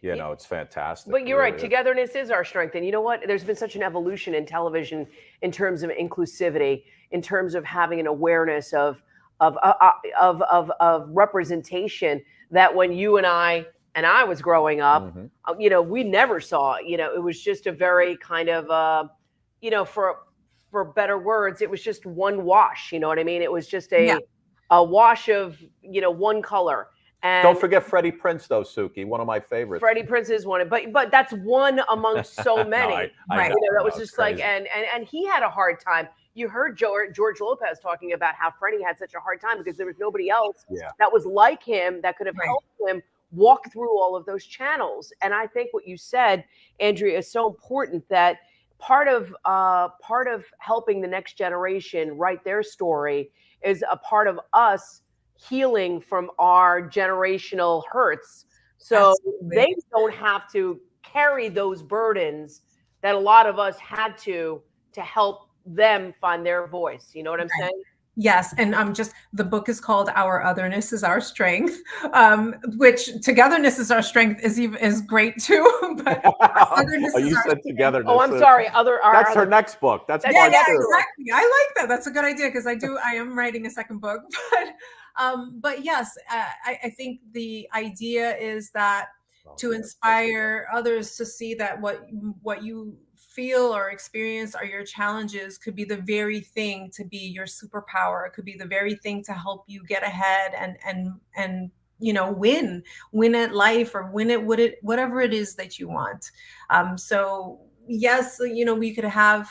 You know, it's fantastic. But you're right. Togetherness is our strength. And you know what? There's been such an evolution in television in terms of inclusivity, in terms of having an awareness of representation, that when you and I was growing up, you know, we never saw, you know, it was just a very kind of, you know, for better words, it was just one wash. You know what I mean? It was just a wash of, you know, one color. And don't forget Freddie Prinze, though, Suki, one of my favorites. Freddie Prinze is one, but that's one amongst so many. I know, you know, that was just crazy. Like, and he had a hard time. You heard George Lopez talking about how Freddie had such a hard time because there was nobody else that was like him that could have helped him walk through all of those channels. And I think what you said, Andrea, is so important, that part of helping the next generation write their story is a part of us healing from our generational hurts, so they don't have to carry those burdens that a lot of us had to help them find their voice. You know what I'm saying? Yes. And the book is called Our Otherness is Our Strength, which togetherness is our strength is great too. But otherness is you our said togetherness. Oh, I'm sorry. That's her next book. That's yeah, exactly. I like that. That's a good idea, because I am writing a second book. But yes, I think the idea is that to inspire others to see that what you feel or experience or your challenges could be the very thing to be your superpower. It could be the very thing to help you get ahead and you know, win at life, or win at whatever it is that you want. So yes, you know, we could have,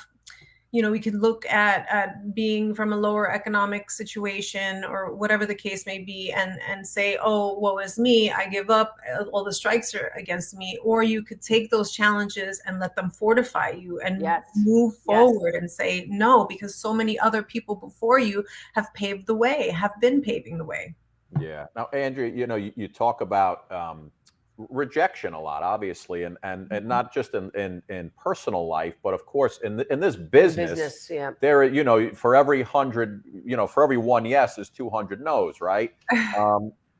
you know, we could look at being from a lower economic situation or whatever the case may be, and say, oh, woe is me, I give up, all the strikes are against me. Or you could take those challenges and let them fortify you and move forward and say no, because so many other people before you have paved the way, have been paving the way. Yeah. Now, Andrea, you know, you talk about rejection a lot, obviously, and not just in personal life, but of course in this business, there, you know, for every 100, you know, for every one yes is 200 no's, right?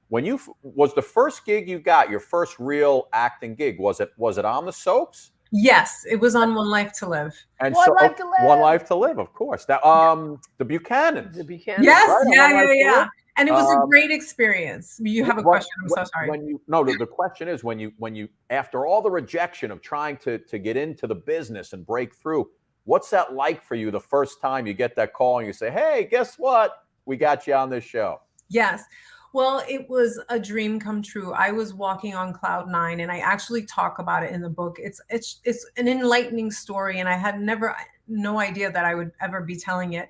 When was the first gig you got, your first real acting gig, was it on the soaps? Yes, it was on One Life to Live. And One Life to Live, of course. Now, the Buchanans. Yes, right? yeah. And it was a great experience. You have a question? I'm so sorry. The question is, when you after all the rejection of trying to get into the business and break through, What's that like for you the first time you get that call and you say, hey, guess what? We got you on this show. Yes. Well, it was a dream come true. I was walking on cloud nine, and I actually talk about it in the book. It's an enlightening story, and I had no idea that I would ever be telling it.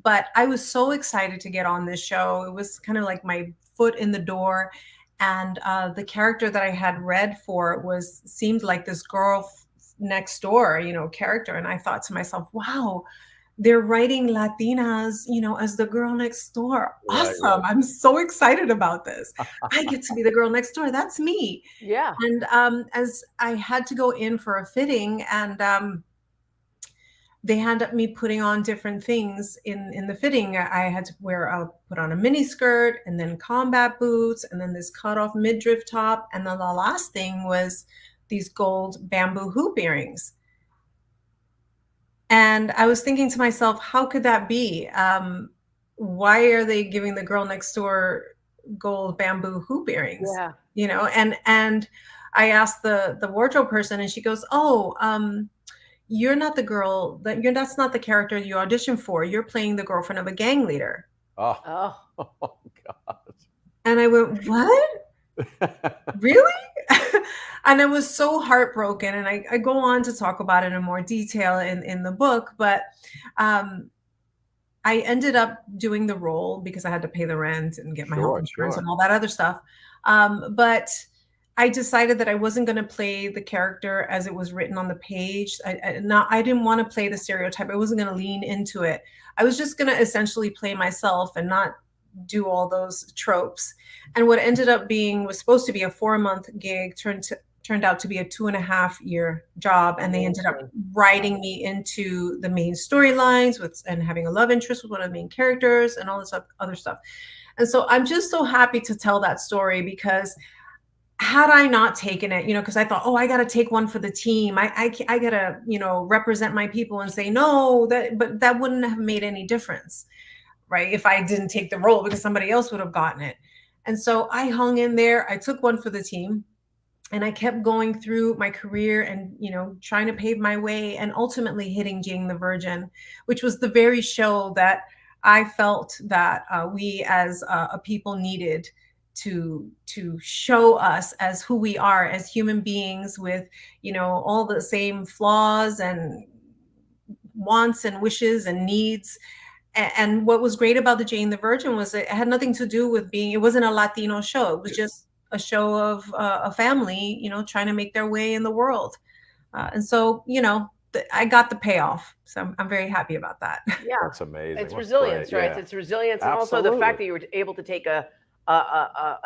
But I was so excited to get on this show. It was kind of like my foot in the door. And the character that I had read for seemed like this girl next door, character. And I thought to myself, wow, they're writing Latinas, as the girl next door. Awesome. Right. I'm so excited about this. I get to be the girl next door. That's me. Yeah. And as I had to go in for a fitting, and they had me putting on different things in the fitting. I had to put on a mini skirt, and then combat boots, and then this cut off midriff top. And then the last thing was these gold bamboo hoop earrings. And I was thinking to myself, how could that be? Why are they giving the girl next door gold bamboo hoop earrings? Yeah. And I asked the wardrobe person, and she goes, oh, you're not the girl that's not the character you auditioned for. You're playing the girlfriend of a gang leader. Oh God. And I went, what? Really? And I was so heartbroken. And I go on to talk about it in more detail in the book, but I ended up doing the role because I had to pay the rent and get my health insurance and all that other stuff. But I decided that I wasn't going to play the character as it was written on the page. I didn't want to play the stereotype. I wasn't going to lean into it. I was just going to essentially play myself and not do all those tropes. And what ended up was supposed to be a 4-month gig turned out to be a 2.5-year job. And they ended up writing me into the main storylines and having a love interest with one of the main characters and all this other stuff. And so I'm just so happy to tell that story, because had I not taken it, because I thought, oh, I got to take one for the team. I got to, represent my people and say no, but that wouldn't have made any difference, right? If I didn't take the role, because somebody else would have gotten it. And so I hung in there. I took one for the team, and I kept going through my career and, trying to pave my way, and ultimately hitting Jane the Virgin, which was the very show that I felt that we as a people needed to show us as who we are as human beings with, all the same flaws and wants and wishes and needs. And what was great about the Jane the Virgin was it had nothing to do with it wasn't a Latino show. It was just a show of a family, trying to make their way in the world. And so, I got the payoff. So I'm very happy about that. Yeah. That's amazing. It's resilience, right? Yeah. It's resilience. Absolutely. And also the fact that you were able to take a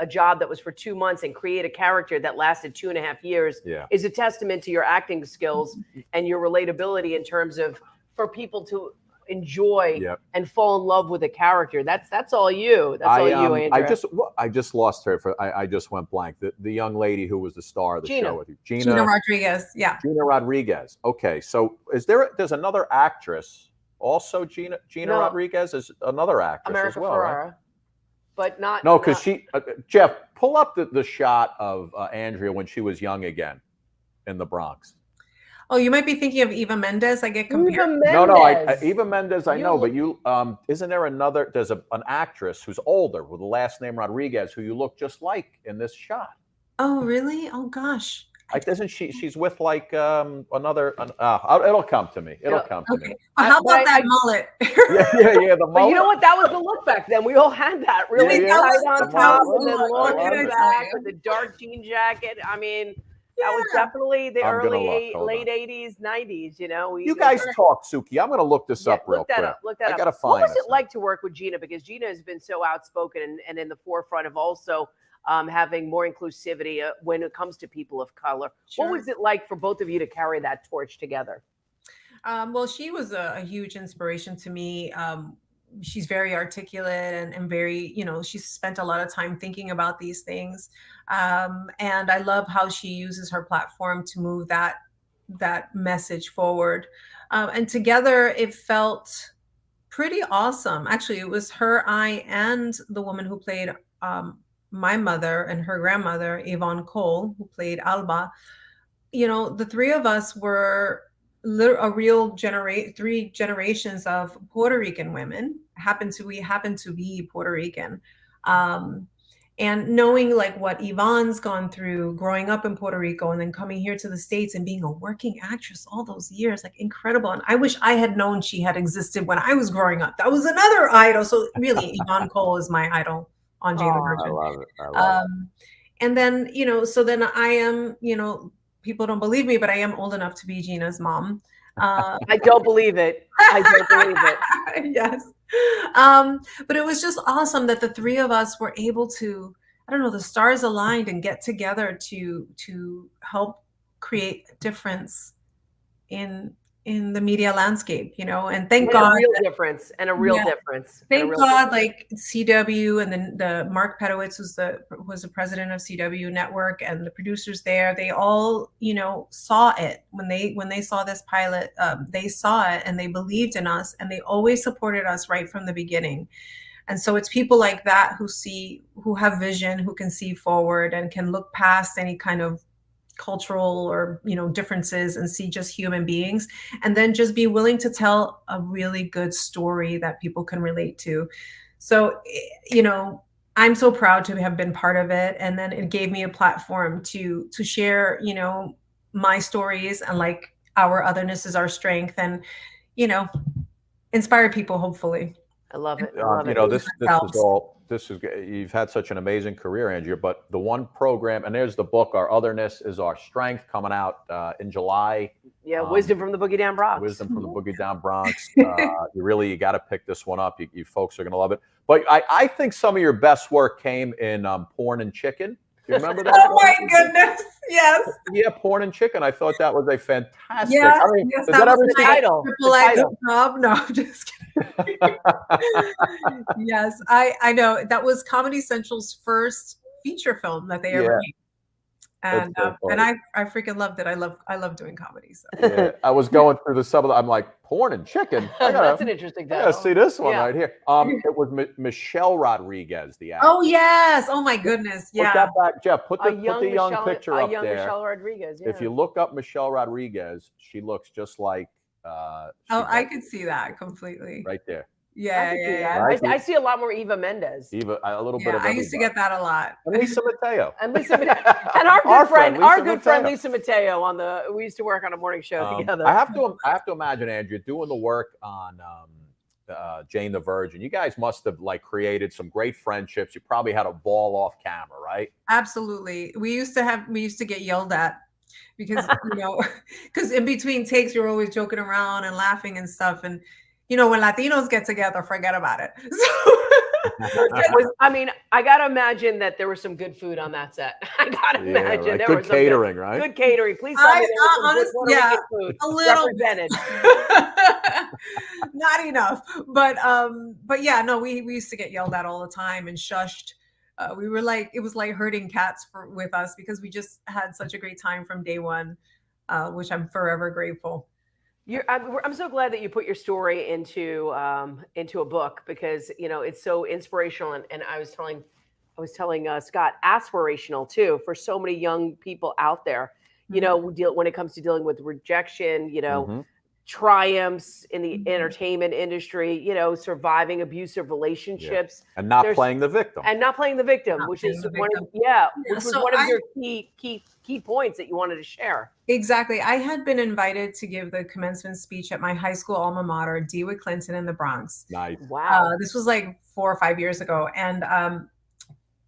job that was for 2 months and create a character that lasted 2.5 years is a testament to your acting skills and your relatability in terms of for people to enjoy and fall in love with a character. That's all you. That's all you, Andrea. I just lost her. I just went blank. The young lady who was the star of the show with you, Gina Rodriguez. Yeah. Gina Rodriguez. Okay, so there's another actress also. Gina Rodriguez is another actress America as well, Ferrara. right? But not because she Jeff, pull up the shot of Andrea when she was young again in the Bronx. Oh, you might be thinking of Eva Mendes. I get compared. No, Eva Mendes, I know, but you isn't there another? There's an actress who's older with the last name Rodriguez who you look just like in this shot. Oh, really? Oh, gosh. Isn't she? She's with like another. It'll come to me. It'll come to me. Well, how about that mullet? Yeah. The mullet. But you know what? That was the look back then. We all had that really tight on top and then long in the back with the dark jean jacket. I mean. That was definitely the late 80s, 90s, You guys talk, Suki. I'm going to look this up real quick. Look that up. I got to find What was it like to work with Gina? Because Gina has been so outspoken and in the forefront of also having more inclusivity when it comes to people of color. Sure. What was it like for both of you to carry that torch together? Well, she was a huge inspiration to me. She's very articulate and very, she's spent a lot of time thinking about these things. And I love how she uses her platform to move that message forward. And together it felt pretty awesome. Actually, it was her, I, and the woman who played my mother and her grandmother, Yvonne Cole, who played Alba. The three of us were a real three generations of Puerto Rican women. We happen to be Puerto Rican. And knowing like what Yvonne's gone through growing up in Puerto Rico and then coming here to the States and being a working actress all those years, like incredible. And I wish I had known she had existed when I was growing up. That was another idol. So really, Yvonne Cole is my idol on Jane the Virgin. I love it. I love it. And then, so then I am, people don't believe me, but I am old enough to be Gina's mom. I don't believe it. I don't believe it. Yes. But it was just awesome that the three of us were able to, I don't know, the stars aligned and get together to help create a difference in the media landscape, and thank God. A real difference. Thank God, like CW and then the Mark Pedowitz was the president of CW Network and the producers there. They all, saw it when they saw this pilot. They saw it and they believed in us and they always supported us right from the beginning. And so it's people like that who have vision, who can see forward and can look past any kind of cultural or differences and see just human beings, and then just be willing to tell a really good story that people can relate to. So I'm so proud to have been part of it, and then it gave me a platform to share my stories and like our otherness is our strength, and inspire people hopefully. I love it. You've had such an amazing career, Andrea, but the one program, and there's the book, Our Otherness is Our Strength, coming out in July. Yeah, Wisdom from the Boogie Down Bronx. Wisdom from the Boogie Down Bronx. You got to pick this one up. You folks are going to love it. But I think some of your best work came in Porn and Chicken. Do you remember that? Oh my goodness. Yes. Yeah, Porn and Chicken. I thought that was a fantastic. Yes, is that ever the title? No, I'm just kidding. Yes, I know. That was Comedy Central's first feature film that they ever made. And I freaking loved it. I love doing comedy. So. Yeah, I was going through I'm like, Porn and Chicken. That's an interesting title. I gotta see this one right here. It was Michelle Rodriguez, the actress. Oh yes! Oh my goodness! Yeah. Put that back, Jeff. Put the young picture up there. Michelle Rodriguez. Yeah. If you look up Michelle Rodriguez, she looks just like. I could see that completely. Right there. Yeah. Right? I see a lot more Eva Mendes. A little bit of. I used to get that a lot. And Lisa Mateo. And our good friend Lisa Mateo we used to work on a morning show together. I have to imagine, Andrea, doing the work on Jane the Virgin. You guys must have created some great friendships. You probably had a ball off camera, right? Absolutely. We used to get yelled at because because in between takes we were always joking around and laughing and stuff, and when Latinos get together, forget about it. I gotta imagine that there was some good food on that set. I gotta imagine right. there Good was catering, right? Good catering. Please tell me there was some good Puerto Rican food a little represented. Not enough, but yeah, no, we used to get yelled at all the time and shushed. We were it was like herding cats with us because we just had such a great time from day one, which I'm forever grateful. I'm so glad that you put your story into a book because it's so inspirational and I was telling Scott, aspirational too for so many young people out there. When it comes to dealing with rejection, triumphs in the entertainment industry, surviving abusive relationships, and not playing the victim, which is one of your key points that you wanted to share. Exactly. I had been invited to give the commencement speech at my high school alma mater, DeWitt Clinton in the Bronx. Nice. Wow. This was 4 or 5 years ago, and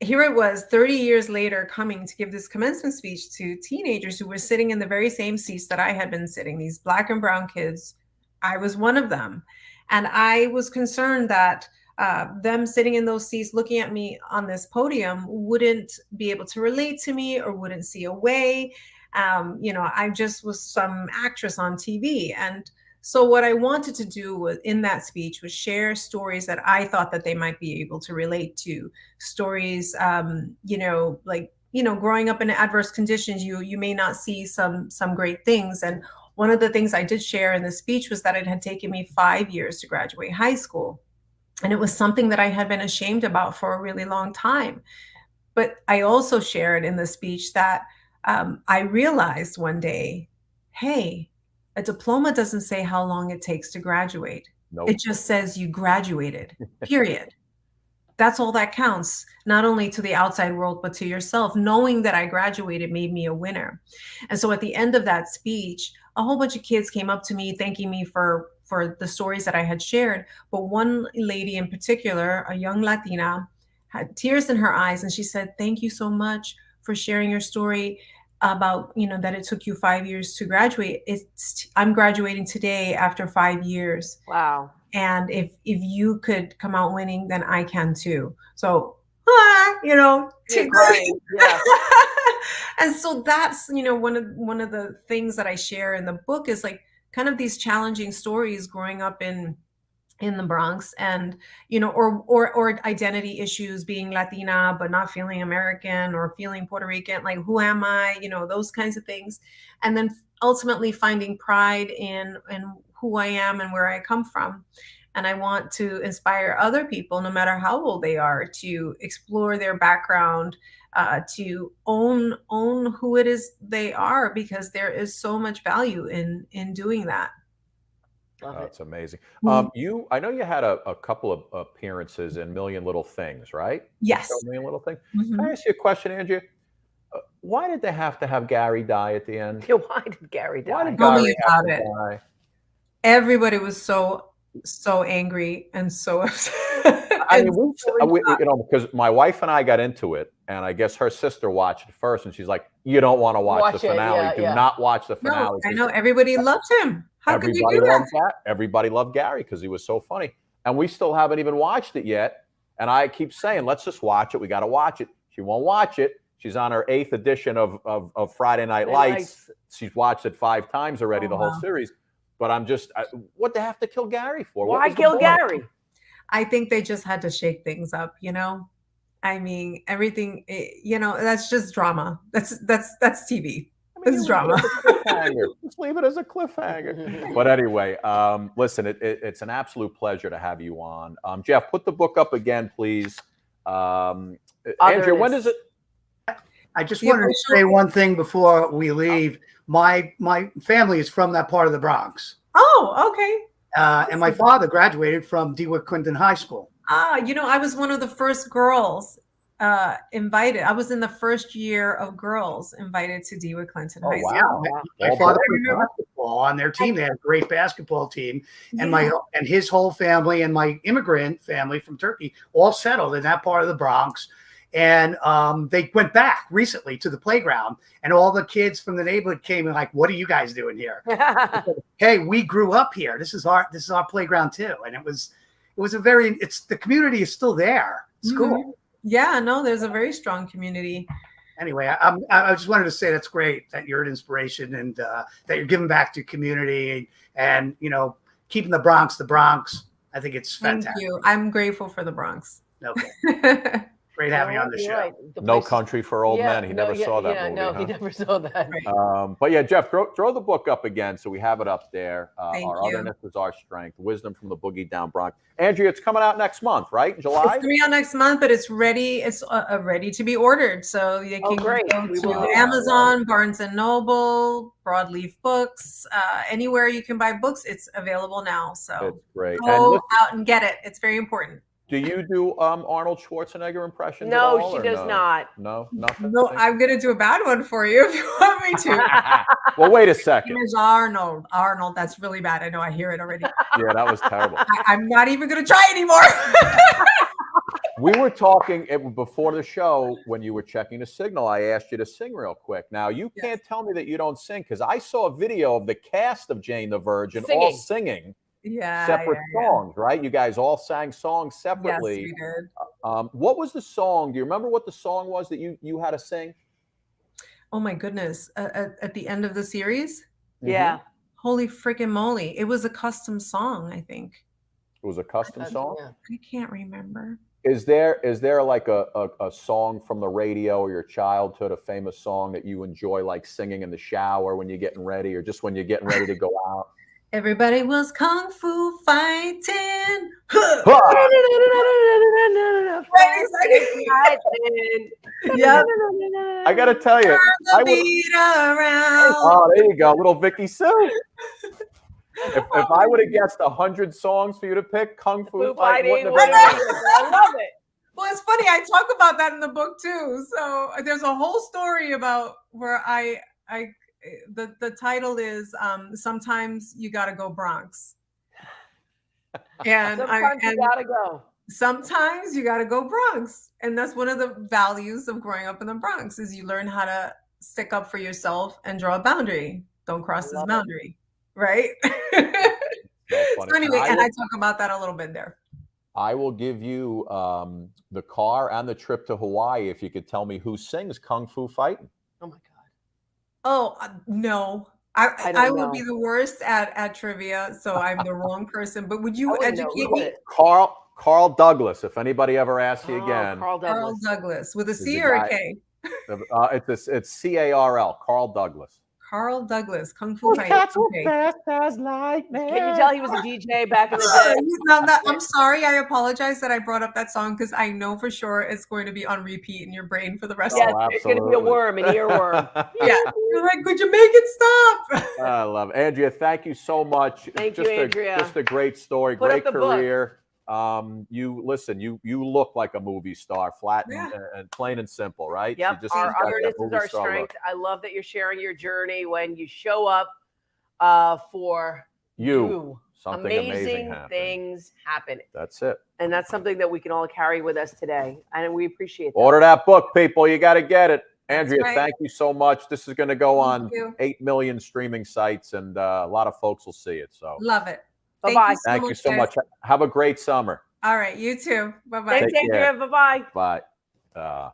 here it was 30 years later coming to give this commencement speech to teenagers who were sitting in the very same seats that I had been sitting, these Black and brown kids. I was one of them. And I was concerned that them sitting in those seats looking at me on this podium wouldn't be able to relate to me or wouldn't see a way. I just was some actress on TV. And so what I wanted to do in that speech was share stories that I thought that they might be able to relate to. Stories, growing up in adverse conditions, you may not see some great things. And one of the things I did share in the speech was that it had taken me 5 years to graduate high school. And it was something that I had been ashamed about for a really long time. But I also shared in the speech that I realized one day, hey, A diploma doesn't say how long it takes to graduate. Nope. It just says you graduated, period. That's all that counts, not only to the outside world, but to yourself. Knowing that I graduated made me a winner. And so at the end of that speech, a whole bunch of kids came up to me thanking me for the stories that I had shared. But one lady in particular, a young Latina, had tears in her eyes. And she said, thank you so much for sharing your story about, that it took you 5 years to graduate. I'm graduating today after 5 years. Wow. And if you could come out winning, then I can too. So, Yeah. And so that's, one of the things that I share in the book is like kind of these challenging stories growing up in the Bronx, and or identity issues, being Latina but not feeling American or feeling Puerto Rican, like who am I, those kinds of things, and then ultimately finding pride in who I am and where I come from. And I want to inspire other people, no matter how old they are, to explore their background, to own who it is they are, because there is so much value in doing that. That's amazing. Mhm. I know you had a couple of appearances in Million Little Things, right? Yes. Million Little Things. Mhm. Can I ask you a question, Andrea? Why did they have to have Gary die at the end? Yeah, why did Gary die? Why did Tell Gary me have about to it. die? Everybody was so angry and so upset. I mean, because my wife and I got into it, and I guess her sister watched it first, and she's like, "You don't want to watch the Watch it, finale. yeah, Do yeah. not watch the No, finale." I know everybody loved him. How could you do that? Everybody loved Gary because he was so funny, and we still haven't even watched it yet. And I keep saying, "Let's just watch it. We got to watch it." She won't watch it. She's on her 8th edition of Friday Night Lights. She's watched it 5 times already, the whole series. But I'm just, what they have to kill Gary for? Why kill Gary? I think they just had to shake things up, I mean, everything, that's just drama. That's TV. It's drama. Just leave it as a cliffhanger. But anyway, listen, it's an absolute pleasure to have you on. Jeff, put the book up again, please. Andrea, when does it? I just wanted to say one thing before we leave. My family is from that part of the Bronx. Oh, okay. And my father graduated from DeWitt Clinton High School. I was one of the first girls invited. I was in the first year of girls invited to DeWitt Clinton High School. Wow. My father played basketball on their team. They had a great basketball team. And and his whole family and my immigrant family from Turkey all settled in that part of the Bronx. And they went back recently to the playground, and all the kids from the neighborhood came and like, "What are you guys doing here?" Said, "Hey, we grew up here. This is our playground too." And it was the community is still there. It's cool. Yeah, no, there's a very strong community. Anyway, I just wanted to say that's great that you're an inspiration, and that you're giving back to community, and keeping the Bronx. I think it's fantastic. Thank you. I'm grateful for the Bronx. Okay. Great having you on the show. Right. No Country for Old Men. He never saw that movie. No, he never saw that. But yeah, Jeff, throw the book up again so we have it up there. Thank Our you. Otherness is Our Strength. Wisdom from the Boogie Down Bronx. Andrea, it's coming out next month, right? In July? It's coming out next month, but it's ready. It's ready to be ordered. So you can go to Amazon, Barnes & Noble, Broadleaf Books, anywhere you can buy books. It's available now. So it's great. Go out and get it. It's very important. Do you do Arnold Schwarzenegger impressions? No, at all, she does not. No, nothing. No, I'm gonna do a bad one for you if you want me to. Well, wait a second. Name is Arnold. Arnold, that's really bad. I know. I hear it already. Yeah, that was terrible. I'm not even gonna try anymore. We were talking before the show when you were checking the signal. I asked you to sing real quick. Now you can't tell me that you don't sing, because I saw a video of the cast of Jane the Virgin all singing. Separate songs, right? You guys all sang songs separately. Yes, we did. What was the song? Do you remember what the song was that you had to sing? Oh my goodness! At the end of the series, yeah. Holy freaking moly! It was a custom song, I think. It was a custom song. I can't remember. Is there like a song from the radio or your childhood, a famous song that you enjoy, like singing in the shower when you're getting ready, or just when you're getting ready to go out? Everybody was kung fu fighting. Yeah. I gotta tell you, beat around. oh, there you go, little Vicky Sue. If I would have guessed 100 songs for you to pick, Kung Fu Fighting wouldn't have been I love it. Well, it's funny. I talk about that in the book too. So there's a whole story about where the title is Sometimes You Gotta Go Bronx. And sometimes you gotta go. Sometimes you gotta go Bronx. And that's one of the values of growing up in the Bronx is you learn how to stick up for yourself and draw a boundary. Don't cross this boundary. Right? So anyway, and I talk about that a little bit there. I will give you the car and the trip to Hawaii if you could tell me who sings Kung Fu Fighting. Oh my God. Oh, no. I would be the worst at trivia, so I'm the wrong person. But would you educate me? Carl Douglas, if anybody ever asks you again. Carl Douglas. With a C or a K? It's C-A-R-L, Carl Douglas. Carl Douglas, Kung Fu Fighting. Can you tell he was a DJ back in the day? I'm sorry. I apologize that I brought up that song because I know for sure it's going to be on repeat in your brain for the rest of the it's going to be a worm, an earworm. Yeah. You're like, could you make it stop? I love it. Andrea, thank you so much. Thank you, Andrea. Just a great story, great career. You look like a movie star, flat and plain and simple, right? Yep. Our awareness is our strength. I love that you're sharing your journey when you show up for you. Something amazing things happen. That's it. And that's something that we can all carry with us today. And we appreciate that. Order that book, people. You got to get it. Andrea, thank you so much. This is going to go on 8 million streaming sites, and a lot of folks will see it. So love it. Bye-bye. Thank you so much. Have a great summer. All right. You too. Bye-bye. Thanks, Andrea. Bye-bye. Bye.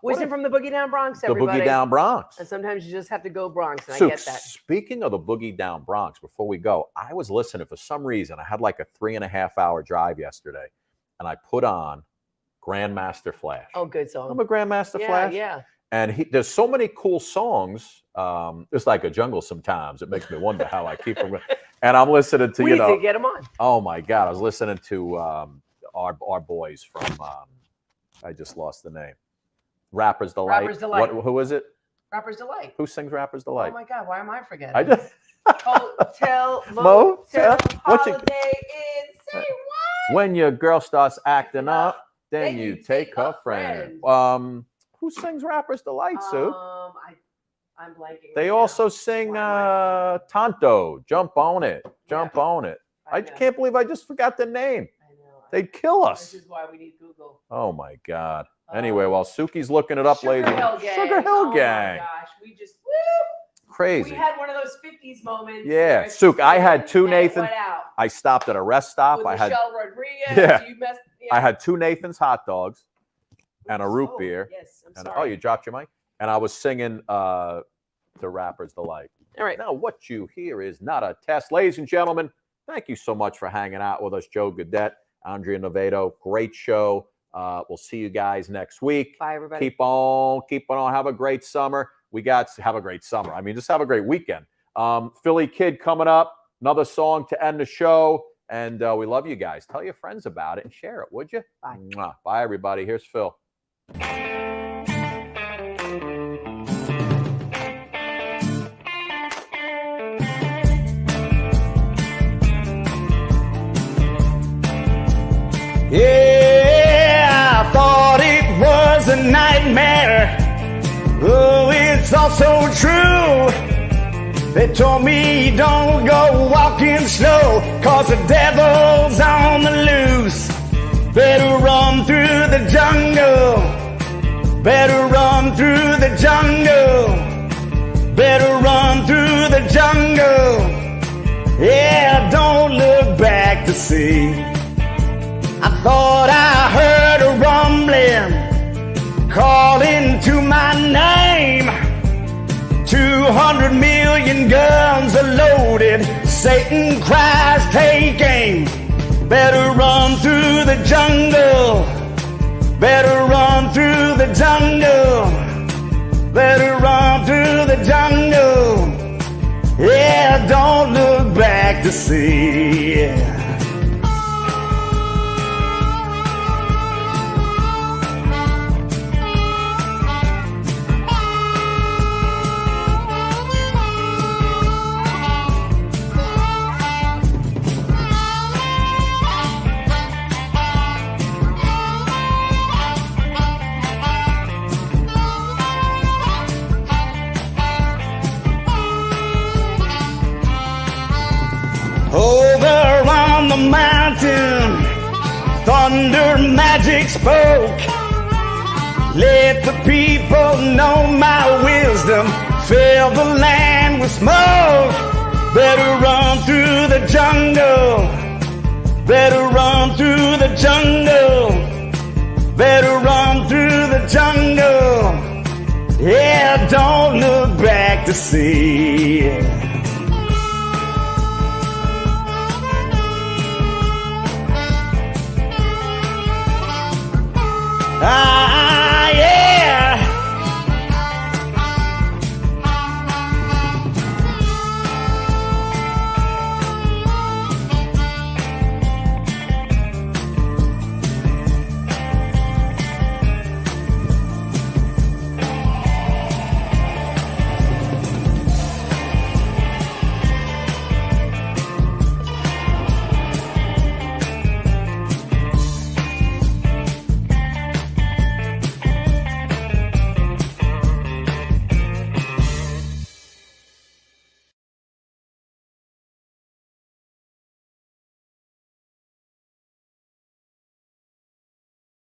Wisdom from the Boogie Down Bronx, everybody. The Boogie Down Bronx. And sometimes you just have to go Bronx, and So, I get that. Speaking of the Boogie Down Bronx, before we go, I was listening for some reason. I had like a 3.5-hour drive yesterday, and I put on Grandmaster Flash. Oh, good song. I'm a Grandmaster Flash. Yeah. And there's so many cool songs. It's like a jungle sometimes. It makes me wonder how I keep them. And I'm listening to, we need to get them on. Oh, my God. I was listening to our boys from, I just lost the name. Rapper's Delight. Rapper's Delight. Who is it? Rapper's Delight. Who sings Rapper's Delight? Oh, my God. Why am I forgetting? I just... Hotel, Motel, Holiday Inn, say what? When your girl starts acting up, then you take her friend. Who sings Rapper's Delight, Sue? I'm blanking. They also sing Tonto, Jump On It, Jump On It. I can't believe I just forgot the name. I know. They'd kill us. This is why we need Google. Oh, my God. Anyway, while Suki's looking it up, ladies. Sugar Hill Gang. Sugar Hill Gang. Oh, my gosh. We just, Crazy. We had one of those 50s moments. Yeah, Suk, I had two Nathan. Out. I stopped at a rest stop. With I had Michelle Rodriguez. Yeah. I had 2 Nathan's hot dogs and a root beer. Yes, I'm and, sorry. oh, you dropped your mic? And I was singing to Rapper's Delight. All right. Now, what you hear is not a test. Ladies and gentlemen, thank you so much for hanging out with us. Joe Gaudet, Andrea Navedo, great show. We'll see you guys next week. Bye, everybody. Keep on. Have a great summer. Have a great summer. I mean, just have a great weekend. Philly Kid coming up. Another song to end the show. And we love you guys. Tell your friends about it and share it, would you? Bye. Mwah. Bye, everybody. Here's Phil. Yeah, I thought it was a nightmare. Oh, it's also true. They told me don't go walking slow, 'cause the devil's on the loose. Better run through the jungle. Better run through the jungle. Better run through the jungle. Yeah, don't look back to see. I thought I heard a rumbling calling to my name. 200 million guns are loaded. Satan cries, take aim. Better run through the jungle. Better run through the jungle. Better run through the jungle. Yeah, don't look back to see. thunder magic spoke. Let the people know my wisdom. Fill the land with smoke. Better run through the jungle. Better run through the jungle. Better run through the jungle. Yeah, don't look back to see.